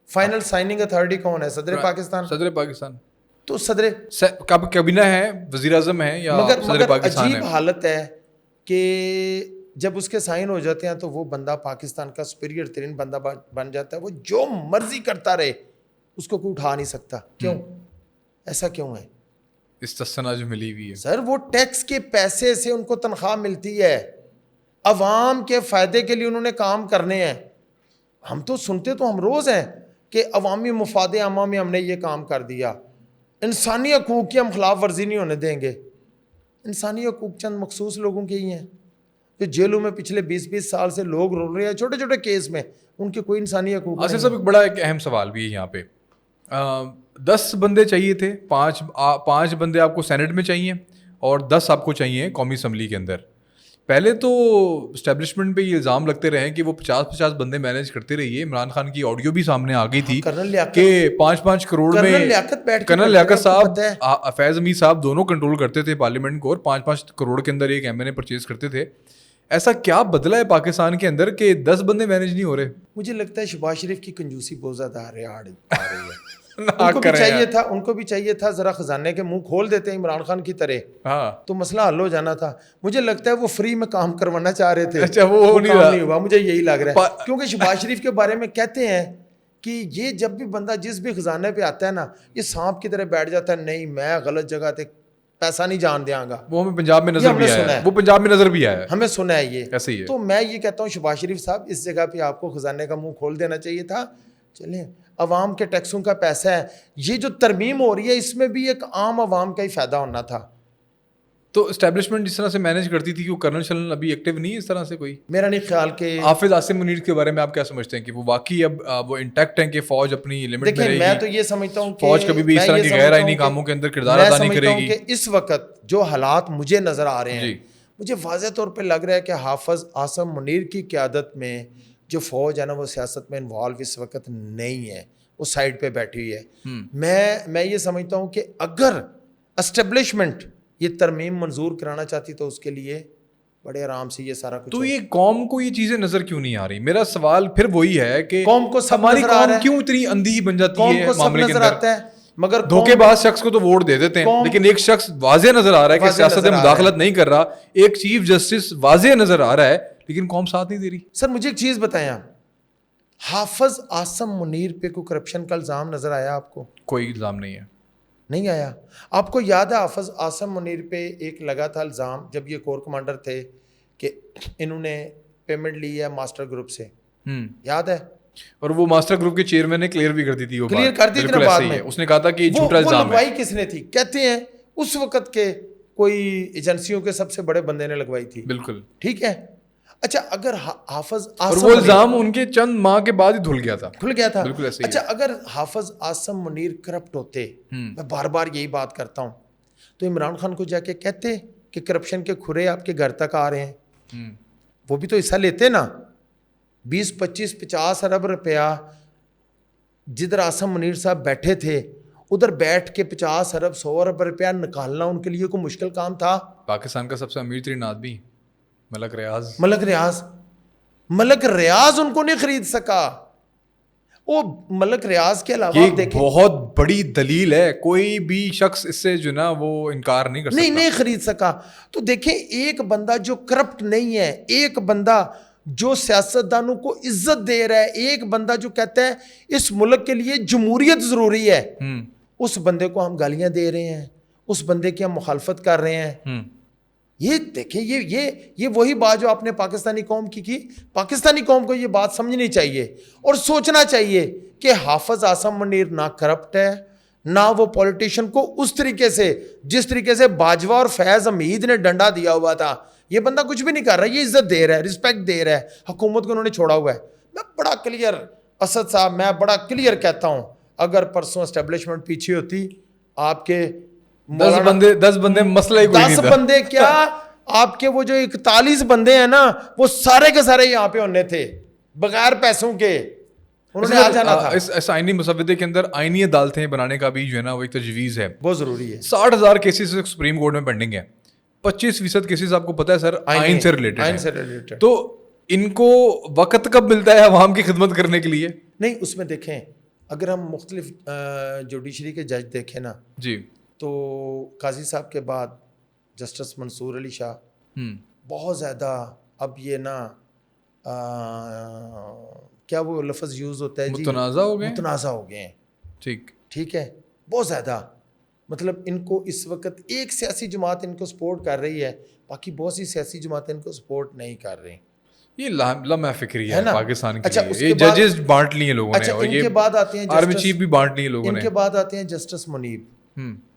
[SPEAKER 2] فائنل سائننگ اتھارٹی کون ہے؟ صدر پاکستان.
[SPEAKER 1] صدر پاکستان
[SPEAKER 2] تو صدر
[SPEAKER 1] کابینہ ہے, وزیر اعظم ہے, یا صدر پاکستان ہے.
[SPEAKER 2] عجیب حالت ہے کہ جب اس کے سائن ہو جاتے ہیں تو وہ بندہ پاکستان کا سپیریئر ترین بندہ بن جاتا ہے, وہ جو مرضی کرتا رہے, اس کو کوئی اٹھا نہیں سکتا. کیوں؟ ایسا کیوں ہے؟
[SPEAKER 1] استثنا جو ملی ہوئی ہے
[SPEAKER 2] سر, وہ ٹیکس کے پیسے سے ان کو تنخواہ ملتی ہے, عوام کے فائدے کے لیے انہوں نے کام کرنے ہیں. ہم تو سنتے تو ہم روز ہیں کہ عوامی مفاد عامہ میں ہم نے یہ کام کر دیا, انسانی حقوق کی ہم خلاف ورزی نہیں ہونے دیں گے. انسانی حقوق چند مخصوص لوگوں کے ہی ہیں جو جیلوں میں پچھلے 20-20 سال سے لوگ رول رہے ہیں چھوٹے چھوٹے کیس میں, ان کے کوئی انسانی حقوق
[SPEAKER 1] آصف صاحب, ایک بڑا ایک اہم سوال بھی ہے یہاں پہ. 10 بندے چاہیے تھے, 5 بندے آپ کو سینٹ میں چاہیے اور 10 آپ کو چاہیے قومی اسمبلی کے اندر. پہلے تو اسٹیبلشمنٹ پہ یہ الزام لگتے رہے کہ وہ 50 بندے مینیج کرتے رہیے. عمران خان کی آڈیو بھی سامنے آ گئی تھی کہ 5 کروڑ میں کرنل لیاقت صاحب, فیض امید صاحب دونوں کنٹرول کرتے تھے پارلیمنٹ کو, اور 5 کروڑ کے اندر ایک ایم پرچیز کرتے تھے. ایسا کیا بدلا ہے پاکستان کے اندر کہ 10 بندے مینیج نہیں ہو رہے؟
[SPEAKER 2] مجھے لگتا ہے شہباز شریف کی کنجوسی بہت زیادہ آ رہی ہے. ان کو بھی چاہیے تھا ذرا خزانے کے منہ کھول دیتے ہیں عمران خان کی طرح, تو مسئلہ حل ہو جانا تھا. مجھے لگتا ہے وہ فری میں کام کروانا چاہ رہے تھے.
[SPEAKER 1] اچھا, وہ
[SPEAKER 2] نہیں ہوا, مجھے یہی لگ رہا ہے. کیونکہ شہباز شریف کے بارے میں کہتے ہیں کہ یہ جب بھی بندہ جس بھی خزانے پہ آتا ہے نا, یہ سانپ کی طرح بیٹھ جاتا ہے, نہیں میں غلط جگہ تھے پیسہ نہیں جان دیا گا.
[SPEAKER 1] وہ ہمیں پنجاب میں نظر بھی آیا ہے, وہ پنجاب میں نظر بھی آیا ہے,
[SPEAKER 2] ہمیں سنا ہے یہ
[SPEAKER 1] ایسے ہی ہے.
[SPEAKER 2] تو میں یہ کہتا ہوں شہباز شریف صاحب, اس جگہ پہ آپ کو خزانے کا منہ کھول دینا چاہیے تھا. چلیں, عوام کے ٹیکسوں کا پیسہ ہے, یہ جو ترمیم ہو رہی ہے اس میں بھی ایک عام عوام کا ہی فائدہ ہونا تھا.
[SPEAKER 1] تو اسٹیبلشمنٹ جس طرح سے مینیج کرتی تھی کہ وہ کرنل شرنل ابھی ایکٹیو نہیں ہے اس طرح سے کوئی؟
[SPEAKER 2] میرا نہیں خیال کہ
[SPEAKER 1] حافظ عاصم منیر کے بارے میں آپ کیا سمجھتے ہیں کہ وہ واقعی اب وہ انٹیکٹ ہیں کہ فوج اپنی لمٹ میں رہے گی؟
[SPEAKER 2] میں تو یہ سمجھتا ہوں کہ
[SPEAKER 1] فوج کبھی بھی اس طرح کی غیر آئینی کاموں کے اندر کردار ادا نہیں کرے گی.
[SPEAKER 2] کہ اس وقت جو حالات مجھے نظر آ رہے ہیں, مجھے واضح طور پہ لگ رہا ہے کہ حافظ عاصم منیر کی قیادت میں جو فوج ہے نا, وہ سیاست میں انوالو اس وقت نہیں ہے, وہ سائڈ پہ بیٹھی ہوئی ہے. میں یہ سمجھتا ہوں کہ اگر اسٹیبلشمنٹ یہ ترمیم منظور کرانا چاہتی تو اس کے لیے بڑے آرام سے یہ سارا کچھ.
[SPEAKER 1] تو یہ قوم کو یہ چیزیں نظر کیوں نہیں آ رہی؟ میرا سوال پھر وہی ہے کہ
[SPEAKER 2] قوم کو
[SPEAKER 1] ہماری قوم کیوں اتنی اندھی بن جاتی ہے معاملے کے اندر؟
[SPEAKER 2] مگر
[SPEAKER 1] دھوکے باز شخص کو تو ووٹ دے دیتے ہیں, لیکن ایک شخص واضح نظر آ رہا ہے کہ سیاست میں مداخلت نہیں کر رہا, ایک چیف جسٹس واضح نظر آ رہا ہے, لیکن قوم ساتھ نہیں دے رہی.
[SPEAKER 2] سر مجھے ایک چیز بتائیں, آپ حافظ عاصم منیر پہ کوئی کرپشن کا الزام نظر آیا آپ کو؟
[SPEAKER 1] کوئی الزام نہیں ہے.
[SPEAKER 2] نہیں آیا. آپ کو یاد ہے حافظ عاصم منیر پہ ایک لگا تھا الزام جب یہ کور کمانڈر تھے کہ انہوں نے پیمنٹ لی ہے ماسٹر گروپ سے, یاد ہے؟ اور
[SPEAKER 1] وہ ماسٹر گروپ کے چیئرمین نے کلیئر بھی کر دی تھی, وہ
[SPEAKER 2] کلیئر کر دی تھی نا بعد میں.
[SPEAKER 1] اس نے کہا تھا کہ یہ جھوٹا الزام ہے.
[SPEAKER 2] وہ لگوائی کس نے تھی؟ کہتے ہیں اس وقت کے کوئی ایجنسیوں کے سب سے بڑے بندے نے لگوائی تھی.
[SPEAKER 1] بالکل
[SPEAKER 2] ٹھیک ہے. اچھا اگر حافظ
[SPEAKER 1] اور وہ الزام ان کے چند ماہ کے بعد ہی دھل گیا تھا. بالکل ایسے ہی.
[SPEAKER 2] اچھا اگر حافظ عاصم منیر کرپٹ ہوتے, میں بار بار یہی بات کرتا ہوں, تو عمران خان کو جا کے کہتے کہ کرپشن کے کھرے آپ کے گھر تک آ رہے ہیں, وہ بھی تو حصہ لیتے نا. 20, 25, 50 ارب روپیہ جدھر عاصم منیر صاحب بیٹھے تھے ادھر بیٹھ کے 50 ارب 100 ارب روپیہ نکالنا ان کے لیے کوئی مشکل کام تھا؟
[SPEAKER 1] پاکستان کا سب سے امیر ترین آدمی ملک
[SPEAKER 2] ریاض ان کو نہیں خرید سکا. وہ ملک ریاض کے علاوہ
[SPEAKER 1] یہ بہت بڑی دلیل ہے, کوئی بھی شخص اس سے جو نا وہ انکار نہیں کر سکتا.
[SPEAKER 2] نہیں خرید سکا. تو دیکھیں ایک بندہ جو کرپٹ نہیں ہے, ایک بندہ جو سیاستدانوں کو عزت دے رہا ہے, ایک بندہ جو کہتا ہے اس ملک کے لیے جمہوریت ضروری ہے, اس بندے کو ہم گالیاں دے رہے ہیں, اس بندے کی ہم مخالفت کر رہے ہیں. یہ دیکھیں یہ وہی بات جو آپ نے پاکستانی قوم کی. پاکستانی قوم کو یہ بات سمجھنی چاہیے اور سوچنا چاہیے کہ حافظ عاصم منیر نہ کرپٹ ہے, نہ وہ پولیٹیشین کو اس طریقے سے جس طریقے سے باجوہ اور فیض حمید نے ڈنڈا دیا ہوا تھا, یہ بندہ کچھ بھی نہیں کر رہا, یہ عزت دے رہا ہے, رسپیکٹ دے رہا ہے, حکومت کو انہوں نے چھوڑا ہوا ہے. میں بڑا کلیئر اسد صاحب, میں بڑا کلیئر کہتا ہوں, اگر پرسوں اسٹیبلشمنٹ پیچھے ہوتی آپ کے
[SPEAKER 1] 10 بندے مسئلہ ہی کوئی نہیں تھا.
[SPEAKER 2] 10 بندے کیا آپ کے وہ جو 41 بندے ہیں نا وہ سارے کے سارے یہاں پہ ہونے تھے بغیر پیسوں کے, انہوں نے آ جانا تھا.
[SPEAKER 1] اس آئینی مسودے کے اندر آئینی عدالتیں بنانے کا بھی جو ہے نا وہ ایک تجویز ہے,
[SPEAKER 2] بہت ضروری ہے.
[SPEAKER 1] 60,000 کیسز سپریم کورٹ میں پینڈنگ ہے, 25% کیسز آپ کو پتا ہے سر آئین سے ریلیٹڈ. تو ان کو وقت کب ملتا ہے عوام کی خدمت کرنے کے لیے؟
[SPEAKER 2] نہیں, اس میں دیکھیں اگر ہم مختلف جوڈیشری کے جج دیکھیں نا
[SPEAKER 1] جی, تو
[SPEAKER 2] قاضی صاحب کے بعد جسٹس منصور علی شاہ بہت زیادہ اب یہ نا کیا وہ لفظ یوز ہوتا ہے جی,
[SPEAKER 1] متنازع
[SPEAKER 2] ہو گئے ہیں.
[SPEAKER 1] ٹھیک
[SPEAKER 2] ہے, بہت زیادہ. مطلب ان کو اس وقت ایک سیاسی جماعت ان کو سپورٹ کر رہی ہے, باقی بہت سی سیاسی جماعتیں ان کو سپورٹ نہیں کر رہی.
[SPEAKER 1] یہ لمحہ فکری ہے پاکستان
[SPEAKER 2] اچھا,
[SPEAKER 1] کے لیے. یہ ججز بانٹ لیے لوگوں نے,
[SPEAKER 2] اچھا
[SPEAKER 1] اور
[SPEAKER 2] ان کے بعد آتے ہیں
[SPEAKER 1] آرمی چیف بھی بانٹ لیے لوگوں نے.
[SPEAKER 2] ان کے بعد آتے ہیں جسٹس منیب,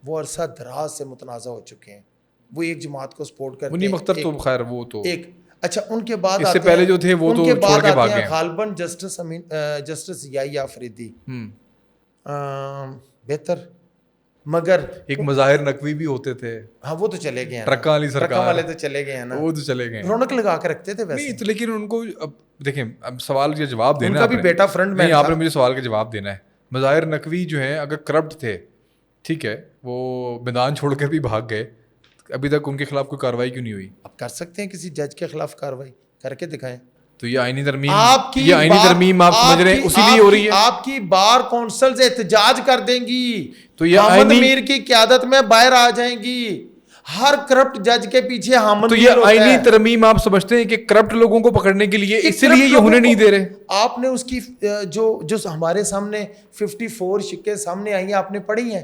[SPEAKER 2] وہ عرصہ دراز سے متنازع ہو چکے ہیں, وہ ایک جماعت کو سپورٹ کرتے ہیں.
[SPEAKER 1] منیب اختر تو خیر وہ تو ایک.
[SPEAKER 2] اچھا, ان کے بعد
[SPEAKER 1] اس سے پہلے جو تھے وہ تو چھوڑ کے بھاگ گئے.
[SPEAKER 2] غالباً جسٹس یحییٰ آفریدی بہتر, مگر
[SPEAKER 1] ایک مظاہر نقوی بھی ہوتے تھے.
[SPEAKER 2] ہاں وہ تو چلے گئے ہیں,
[SPEAKER 1] ٹرکاں والی سرکار
[SPEAKER 2] والے تو چلے گئے ہیں نا,
[SPEAKER 1] وہ تو چلے گئے.
[SPEAKER 2] رونق لگا کے رکھتے تھے ویسے.
[SPEAKER 1] نہیں, لیکن ان کو اب دیکھیں, اب سوال کا جواب دینا ہے.
[SPEAKER 2] ان کا بھی بیٹا فرنٹ مین,
[SPEAKER 1] آپ نے مجھے سوال کا جواب دینا ہے. مظاہر نقوی جو ہیں اگر کرپٹ تھے, ٹھیک ہے, وہ میدان چھوڑ کر بھی بھاگ گئے, ابھی تک ان کے خلاف کوئی کارروائی کیوں نہیں ہوئی؟
[SPEAKER 2] اب کر سکتے ہیں کسی جج کے خلاف کارروائی, کر کے دکھائیں.
[SPEAKER 1] تو یہ آئینی ترمیم آپ سمجھ رہے ہیں اسی لیے ہو رہی ہے.
[SPEAKER 2] آپ کی بار کونسل سے احتجاج کر دیں گی,
[SPEAKER 1] تو یہ
[SPEAKER 2] حامد میر کی قیادت میں باہر آ جائیں گی. ہر کرپٹ جج کے پیچھے حامد
[SPEAKER 1] تو یہ آئینی ترمیم آپ سمجھتے ہیں کہ کرپٹ لوگوں کو پکڑنے کے لیے اس لیے یہ ہونے نہیں دے رہے؟
[SPEAKER 2] آپ نے اس کی جو ہمارے سامنے 54 شکیں سامنے آئی ہیں آپ نے پڑھی ہیں؟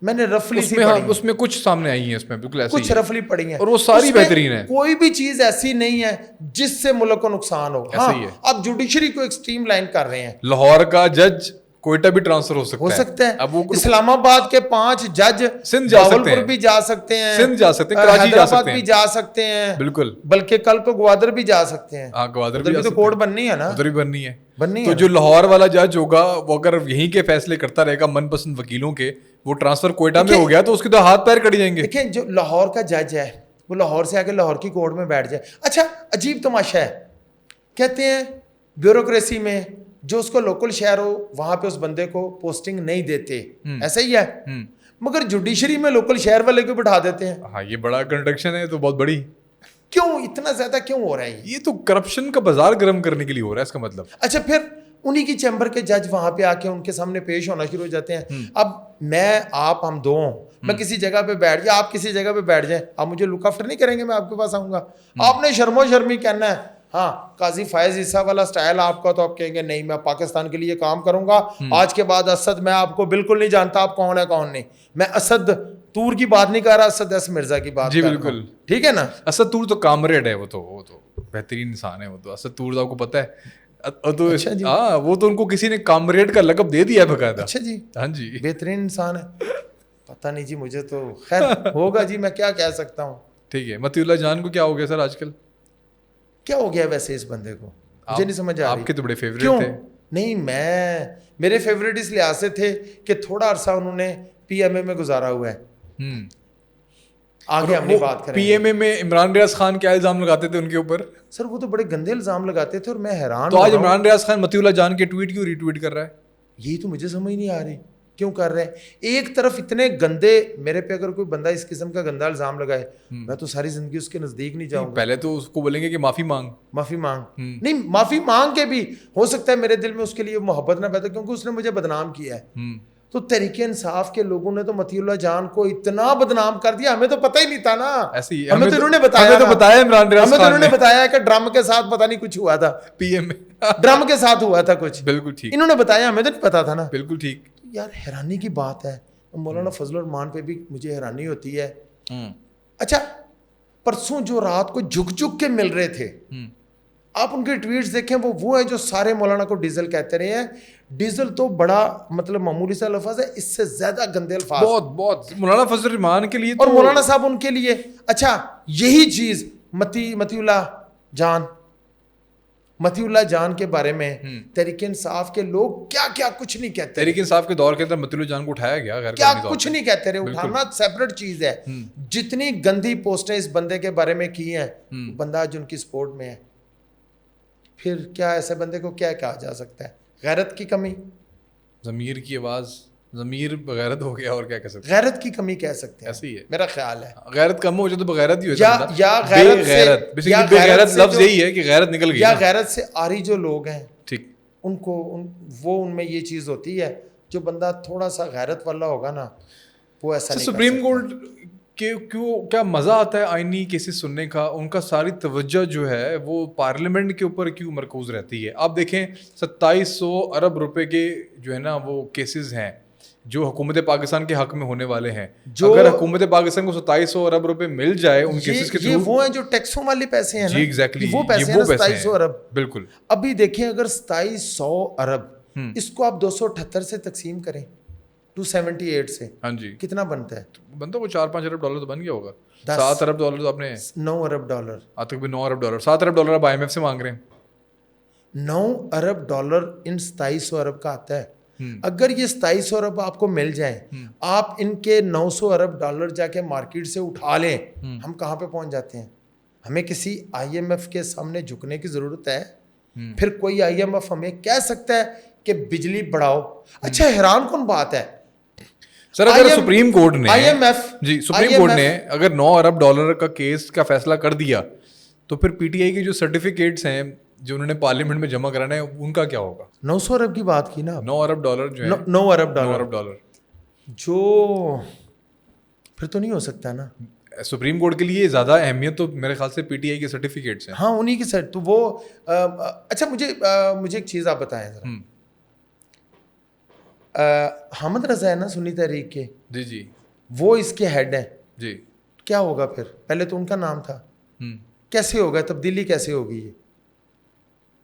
[SPEAKER 2] میں نے رفلی
[SPEAKER 1] اس میں کچھ سامنے آئی ہیں, اس میں بالکل ایسے
[SPEAKER 2] کچھ رفلی پڑھی ہیں,
[SPEAKER 1] اور وہ ساری بہترین ہیں.
[SPEAKER 2] کوئی بھی چیز ایسی نہیں ہے جس سے ملک کو نقصان ہو.
[SPEAKER 1] ایسا ہی ہے.
[SPEAKER 2] اب جوڈیشری کو ایک سٹریم لائن کر رہے ہیں.
[SPEAKER 1] لاہور کا جج کوئٹہ بھی ٹرانسفر ہو سکتا ہے.
[SPEAKER 2] اب اسلام آباد کے 5 جج
[SPEAKER 1] سندھ جا سکتے ہیں,
[SPEAKER 2] بھی جا سکتے ہیں,
[SPEAKER 1] سندھ جا سکتے ہیں, کراچی جا سکتے ہیں,
[SPEAKER 2] بھی جا سکتے ہیں,
[SPEAKER 1] بالکل.
[SPEAKER 2] بلکہ کل کو گوادر بھی جا سکتے ہیں.
[SPEAKER 1] ہاں, گوادر بھی
[SPEAKER 2] تو کوڈ بننی ہے نا,
[SPEAKER 1] ادھر بھی بننی ہے.
[SPEAKER 2] تو
[SPEAKER 1] جو لاہور والا جج ہوگا وہ اگر یہیں کے فیصلے کرتا رہے گا من پسند وکیلوں کے, وہ ٹرانسفر کوئٹہ میں ہو گیا تو اس کے تو ہاتھ پیر کٹ جائیں گے.
[SPEAKER 2] دیکھیں جو لاہور کا جج ہے وہ لاہور سے آ کے لاہور کی کورٹ میں بیٹھ جائے. اچھا, عجیب تماشا ہے, کہتے ہیں بیوروکریسی میں جو اس کو لوکل شہر ہو وہاں پہ اس بندے کو پوسٹنگ نہیں دیتے, ایسا ہی ہے. مگر جوڈیشری میں لوکل شہر والے کو بٹھا دیتے ہیں.
[SPEAKER 1] ہاں, یہ بڑا کنٹرڈکشن ہے, تو بہت بڑی.
[SPEAKER 2] کیوں اتنا زیادہ کیوں ہو رہا ہے
[SPEAKER 1] یہ تو کرپشن کا بازار گرم کرنے کے لیے ہو رہا ہے, اس کا مطلب.
[SPEAKER 2] اچھا, پھر انہی کی چیمبر کے جج وہاں پہ آ کے ان کے سامنے پیش ہونا شروع ہو جاتے ہیں. اب ہم دو ہوں, میں کسی جگہ پہ بیٹھ جائے, آپ کسی جگہ پہ بیٹھ جائیں, آپ مجھے لک آفٹر نہیں کریں گے, میں آپ کے پاس آؤں گا, آپ نے شرم و شرمی کہنا ہے. ہاں, قاضی فائز عیسیٰ والا سٹائل آپ کا, تو آپ کہیں گے نہیں میں پاکستان کے لیے کام کروں گا, آج کے بعد اسد میں آپ کو بالکل نہیں جانتا, آپ کون ہے کون نہیں. میں اسد تور کی بات نہیں کر رہا, اسد ایس مرزا کی بات.
[SPEAKER 1] جی بالکل,
[SPEAKER 2] ٹھیک ہے نا.
[SPEAKER 1] اسد تور تو کامریڈ ہے, وہ تو بہترین انسان ہے. وہ تو اسد تور آپ کو پتہ ہے, تو ہاں, وہ تو ان کو کسی نے کامریڈ کا لقب دے دیا ہے باقاعدہ.
[SPEAKER 2] اچھا جی,
[SPEAKER 1] ہاں جی,
[SPEAKER 2] بہترین انسان ہے. پتہ نہیں جی, مجھے تو خیر ہوگا جی, میں کیا کہہ سکتا ہوں.
[SPEAKER 1] ٹھیک ہے. مطیع اللہ جان کو کیا ہو گیا سر آج کل؟
[SPEAKER 2] کیا ہو گیا ویسے اس بندے کو, مجھے نہیں سمجھ آ رہی.
[SPEAKER 1] آپ کے تو بڑے فیوریٹ تھے.
[SPEAKER 2] نہیں, میرے فیوریٹ اس لحاظ سے تھے کہ تھوڑا عرصہ انہوں نے پی ایم اے میں گزارا ہوا ہے. آگے ہم نے بات کریں.
[SPEAKER 1] پی ایم اے میں عمران ریاض خان کیا الزام لگاتے تھے ان کے اوپر؟
[SPEAKER 2] سر وہ تو بڑے گندے الزام لگاتے تھے, اور میں حیران.
[SPEAKER 1] تو آج عمران ریاض خان مطیع اللہ جان کے ٹویٹ کیوں ری ٹویٹ کر رہا ہے؟
[SPEAKER 2] یہی تو مجھے سمجھ نہیں آ رہی کیوں کر رہے ہیں. ایک طرف اتنے گندے, میرے پہ اگر کوئی بندہ اس قسم کا گندا الزام لگائے, میں تو ساری زندگی اس کے نزدیک نہیں جاؤں گا.
[SPEAKER 1] پہلے تو اس کو بولیں گے کہ معافی مانگ
[SPEAKER 2] نہیں, معافی مانگ کے بھی ہو سکتا ہے میرے دل میں اس کے لیے محبت نہ پیدا, کیونکہ اس نے مجھے بدنام کیا ہے. تو تحریک انصاف کے لوگوں نے تو مطیع اللہ جان کو اتنا بدنام کر دیا, ہمیں تو پتہ ہی نہیں تھا نا. ہمیں تو انہوں نے بتایا,
[SPEAKER 1] عمران ریاض خان
[SPEAKER 2] انہوں نے بتایا کہ ڈرم کے ساتھ پتہ نہیں کچھ ہوا تھا,
[SPEAKER 1] پی ایم
[SPEAKER 2] ڈرم کے ساتھ ہوا تھا کچھ.
[SPEAKER 1] بالکل ٹھیک,
[SPEAKER 2] انہوں نے بتایا, ہمیں تو نہیں پتا تھا نا.
[SPEAKER 1] بالکل ٹھیک.
[SPEAKER 2] یار حیرانی کی بات ہے, مولانا فضل الرحمان پہ بھی مجھے حیرانی ہوتی ہے. اچھا, پرسوں جو رات کو جھک جھک کے مل رہے تھے, آپ ان کے ٹویٹس دیکھیں, وہ ہے جو سارے مولانا کو ڈیزل کہتے رہے ہیں. ڈیزل تو بڑا مطلب معمولی سا لفظ ہے, اس سے زیادہ گندے الفاظ
[SPEAKER 1] بہت مولانا فضل الرحمان کے لیے
[SPEAKER 2] اور مولانا صاحب ان کے لیے. اچھا, یہی چیز مطیع اللہ جان متی اللہ جان کے بارے میں تحریک انصاف کے لوگ کیا کیا کچھ نہیں کہتے.
[SPEAKER 1] تحریک انصاف کے دور کے اندر متی اللہ جان کو اٹھایا گیا,
[SPEAKER 2] کیا کچھ نہیں کہتے رہے. اٹھانا سیپریٹ چیز ہے. جتنی گندی پوسٹیں اس بندے کے بارے میں کی ہیں, بندہ آج ان کی سپورٹ میں ہے. پھر کیا ایسے بندے کو کیا کہا جا سکتا ہے؟ غیرت کی کمی,
[SPEAKER 1] ضمیر کی آواز, ضمیر بغیرت ہو گیا, اور کیا کہہ سکتے ہیں؟
[SPEAKER 2] غیرت کی کمی کہہ سکتے ہیں,
[SPEAKER 1] ایسے ہی ہے
[SPEAKER 2] میرا خیال ہے.
[SPEAKER 1] غیرت کم ہو جائے تو بغیرت ہی ہو
[SPEAKER 2] جاتا ہے, یا
[SPEAKER 1] غیرت لفظ یہی ہے کہ غیرت نکل گئی,
[SPEAKER 2] یا غیرت سے آری جو لوگ ہیں
[SPEAKER 1] ٹھیک,
[SPEAKER 2] ان کو وہ ان میں یہ چیز ہوتی ہے. جو بندہ تھوڑا سا غیرت والا ہوگا نا وہ ایسا نہیں.
[SPEAKER 1] سپریم کورٹ کہ کیا مزہ آتا ہے آئینی کیسز سننے کا, ان کا ساری توجہ جو ہے وہ پارلیمنٹ کے اوپر کیوں مرکوز رہتی ہے؟ آپ دیکھیں 2700 ارب روپے کے جو ہے نا وہ کیسز ہیں جو حکومت پاکستان کے حق میں ہونے والے ہیں. اگر حکومت پاکستان کو 2700 ارب روپے مل جائے ان کیسز کے
[SPEAKER 2] یہ وہ ہیں جو ٹیکسوں والے پیسے ہیں.
[SPEAKER 1] جی ایگزیکٹلی,
[SPEAKER 2] وہ پیسے ہیں 2700 ارب.
[SPEAKER 1] بالکل.
[SPEAKER 2] ابھی دیکھیں اگر 2700 ارب اس کو آپ 278 سے تقسیم کریں 278 سے,
[SPEAKER 1] ہاں جی,
[SPEAKER 2] کتنا بنتا ہے؟
[SPEAKER 1] بنتا وہ 4-5 ارب ڈالر تو بن گیا ہوگا. 7 ارب ڈالر تو آپ نے
[SPEAKER 2] 9 ارب ڈالر,
[SPEAKER 1] آج تک بھی 9 ارب ڈالر, 7 ارب ڈالر آپ IMF سے مانگ رہے ہیں.
[SPEAKER 2] 9 ارب ڈالر ان 2700 ارب کا آتا ہے. اگر یہ 2700 ارب آپ کو مل جائیں, آپ ان کے 900 ارب ڈالر جا کے مارکیٹ سے اٹھا لیں, ہم کہاں پہ پہنچ جاتے ہیں؟ ہمیں کسی IMF کے سامنے جھکنے کی ضرورت ہے. پھر کوئی IMF ہمیں کہہ سکتا ہے کہ بجلی بڑھاؤ. اچھا حیران کن بات ہے
[SPEAKER 1] سر, اگر سپریم کورٹ نے
[SPEAKER 2] سپریم
[SPEAKER 1] کورٹ نے اگر 9 ارب ڈالر کا کیس کا فیصلہ کر دیا تو پھر PTI کے جو سرٹیفکیٹس ہیں جو انہوں نے پارلیمنٹ میں جمع کرانا ہے ان کا کیا ہوگا؟
[SPEAKER 2] 900 ارب کی بات کی نا,
[SPEAKER 1] 9 ارب ڈالر جو ہے
[SPEAKER 2] 9 ارب
[SPEAKER 1] ڈالر
[SPEAKER 2] جو پھر تو نہیں ہو سکتا نا.
[SPEAKER 1] سپریم کورٹ کے لیے زیادہ اہمیت تو میرے خیال سے PTI کے سرٹیفکیٹس ہیں.
[SPEAKER 2] ہاں انہی کی سر تو وہ اچھا مجھے ایک چیز آپ بتائیں ذرا. حامد رضا ہے نا سنی تحریک کے,
[SPEAKER 1] جی
[SPEAKER 2] وہ اس کے ہیڈ ہیں
[SPEAKER 1] جی,
[SPEAKER 2] کیا ہوگا پھر؟ پہلے تو ان کا نام تھا, کیسے ہوگا تبدیلی, کیسے ہوگی یہ؟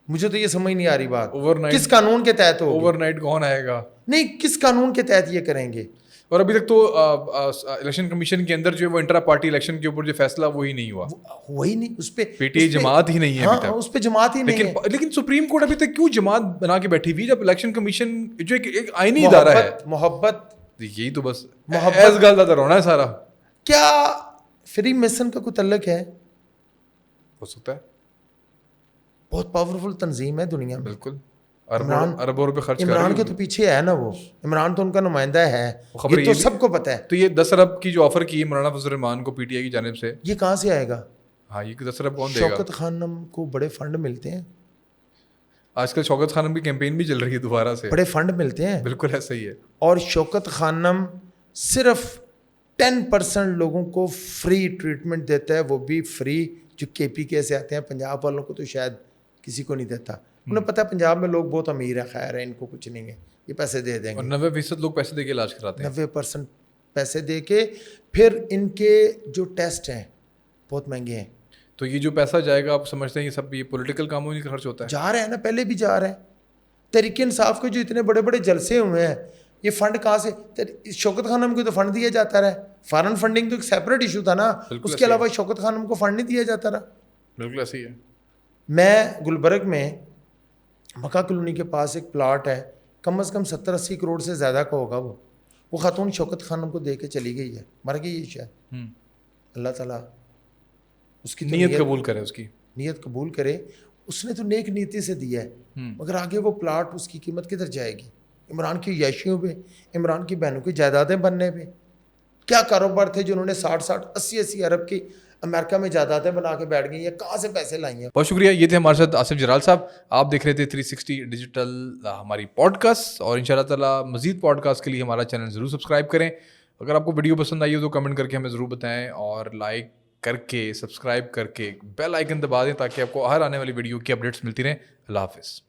[SPEAKER 2] مجھے تو یہ سمجھ نہیں آ رہی بات. کس قانون کے تحت ہوگی؟
[SPEAKER 1] اوور نائٹ کون آئے گا؟
[SPEAKER 2] نہیں, کس قانون کے تحت یہ کریں گے؟
[SPEAKER 1] اور ابھی تک تو الیکشن کمیشن کے اندر جو ہے وہ انٹرا پارٹی الیکشن کے اوپر جو فیصلہ وہی نہیں ہوا,
[SPEAKER 2] وہی نہیں, اس پہ
[SPEAKER 1] PTI جماعت ہی نہیں ہے ابھی تک.
[SPEAKER 2] اس پہ جماعت ہی نہیں ہے.
[SPEAKER 1] لیکن سپریم کورٹ ابھی تک کیوں جماعت بنا کے بیٹھی ہوئی جب الیکشن کمیشن جو ایک آئینی ادارہ ہے؟
[SPEAKER 2] محبت,
[SPEAKER 1] یہی تو بس محبت گل کا رونا ہے سارا.
[SPEAKER 2] کیا فری میسن کا کوئی تعلق ہے؟
[SPEAKER 1] ہو سکتا ہے,
[SPEAKER 2] بہت پاورفل تنظیم ہے دنیا میں.
[SPEAKER 1] بالکل, اربوں روپے خرچ کر رہی ہے.
[SPEAKER 2] عمران کے تو پیچھے ہے نا, وہ عمران تو ان کا نمائندہ ہے, یہ تو سب کو پتہ ہے.
[SPEAKER 1] تو یہ 10 ارب کی جو آفر کی ہے مولانا فضل الرحمان کو PTI کی جانب سے,
[SPEAKER 2] یہ کہاں سے آئے گا؟
[SPEAKER 1] ہاں یہ 10 ارب کون دے گا؟
[SPEAKER 2] شوکت خانم کو بڑے فنڈ ملتے ہیں.
[SPEAKER 1] آج کل شوکت خانم کی کیمپین بھی چل رہی ہے دوبارہ سے,
[SPEAKER 2] بڑے فنڈ ملتے ہیں.
[SPEAKER 1] بالکل ایسا ہی ہے.
[SPEAKER 2] اور شوکت خانم صرف 10% لوگوں کو فری ٹریٹمنٹ دیتا ہے, وہ بھی فری جو KPK سے آتے ہیں. پنجاب والوں کو تو شاید کسی کو نہیں دیتا. انہیں پتہ ہے پنجاب میں لوگ بہت امیر ہیں, خیر ہے ان کو کچھ نہیں ہے, یہ پیسے دے دیں گے.
[SPEAKER 1] اور 90% لوگ پیسے دے کے علاج کراتے ہیں.
[SPEAKER 2] 90% پیسے دے کے. پھر ان کے جو ٹیسٹ ہیں بہت مہنگے ہیں.
[SPEAKER 1] تو یہ جو پیسہ جائے گا آپ سمجھتے ہیں یہ سب یہ پولیٹیکل کاموں میں خرچ ہوتا ہے؟
[SPEAKER 2] جا رہے ہیں نا, پہلے بھی جا رہے ہیں. تحریک انصاف کے جو اتنے بڑے بڑے جلسے ہوئے ہیں, یہ فنڈ کہاں سے؟ شوکت خانم کو تو فنڈ دیا جاتا رہا. فارن فنڈنگ تو ایک سیپریٹ ایشو تھا نا, اس کے علاوہ شوکت خانم کو فنڈ نہیں دیا جاتا رہا.
[SPEAKER 1] بالکل ایسے ہی ہے.
[SPEAKER 2] میں گلبرگ میں مکہ کالونی کے پاس ایک پلاٹ ہے, کم از کم 70-80 کروڑ سے زیادہ کا ہوگا. وہ خاتون شوکت خانم کو دے کے چلی گئی ہے, مر گئی ہے شاید. اللہ تعالیٰ اس کی
[SPEAKER 1] نیت قبول کرے, اس کی
[SPEAKER 2] نیت قبول کرے. اس نے تو نیک نیتی سے دیا ہے, مگر آگے وہ پلاٹ اس کی قیمت کدھر جائے گی؟ عمران کی عیاشیوں پہ, عمران کی بہنوں کی جائیدادیں بننے پہ. کیا کاروبار تھے جو انہوں نے 60-80 ارب کی امریکہ میں جائیدادیں بنا کے بیٹھ گئی ہیں, کہاں سے پیسے لائیں ہیں؟
[SPEAKER 1] بہت شکریہ. یہ تھے ہمارے ساتھ آصف جرال صاحب. آپ دیکھ رہے تھے 360 ڈیجیٹل ہماری پوڈ کاسٹ, اور ان شاء اللہ تعالیٰ مزید پوڈ کاسٹ کے لیے ہمارا چینل ضرور سبسکرائب کریں. اگر آپ کو ویڈیو پسند آئی ہو تو کمنٹ کر کے ہمیں ضرور بتائیں, اور لائک کر کے سبسکرائب کر کے بیل آئکن دبا دیں تاکہ آپ کو ہر آنے والی ویڈیو کی اپڈیٹس ملتی رہیں. اللہ حافظ.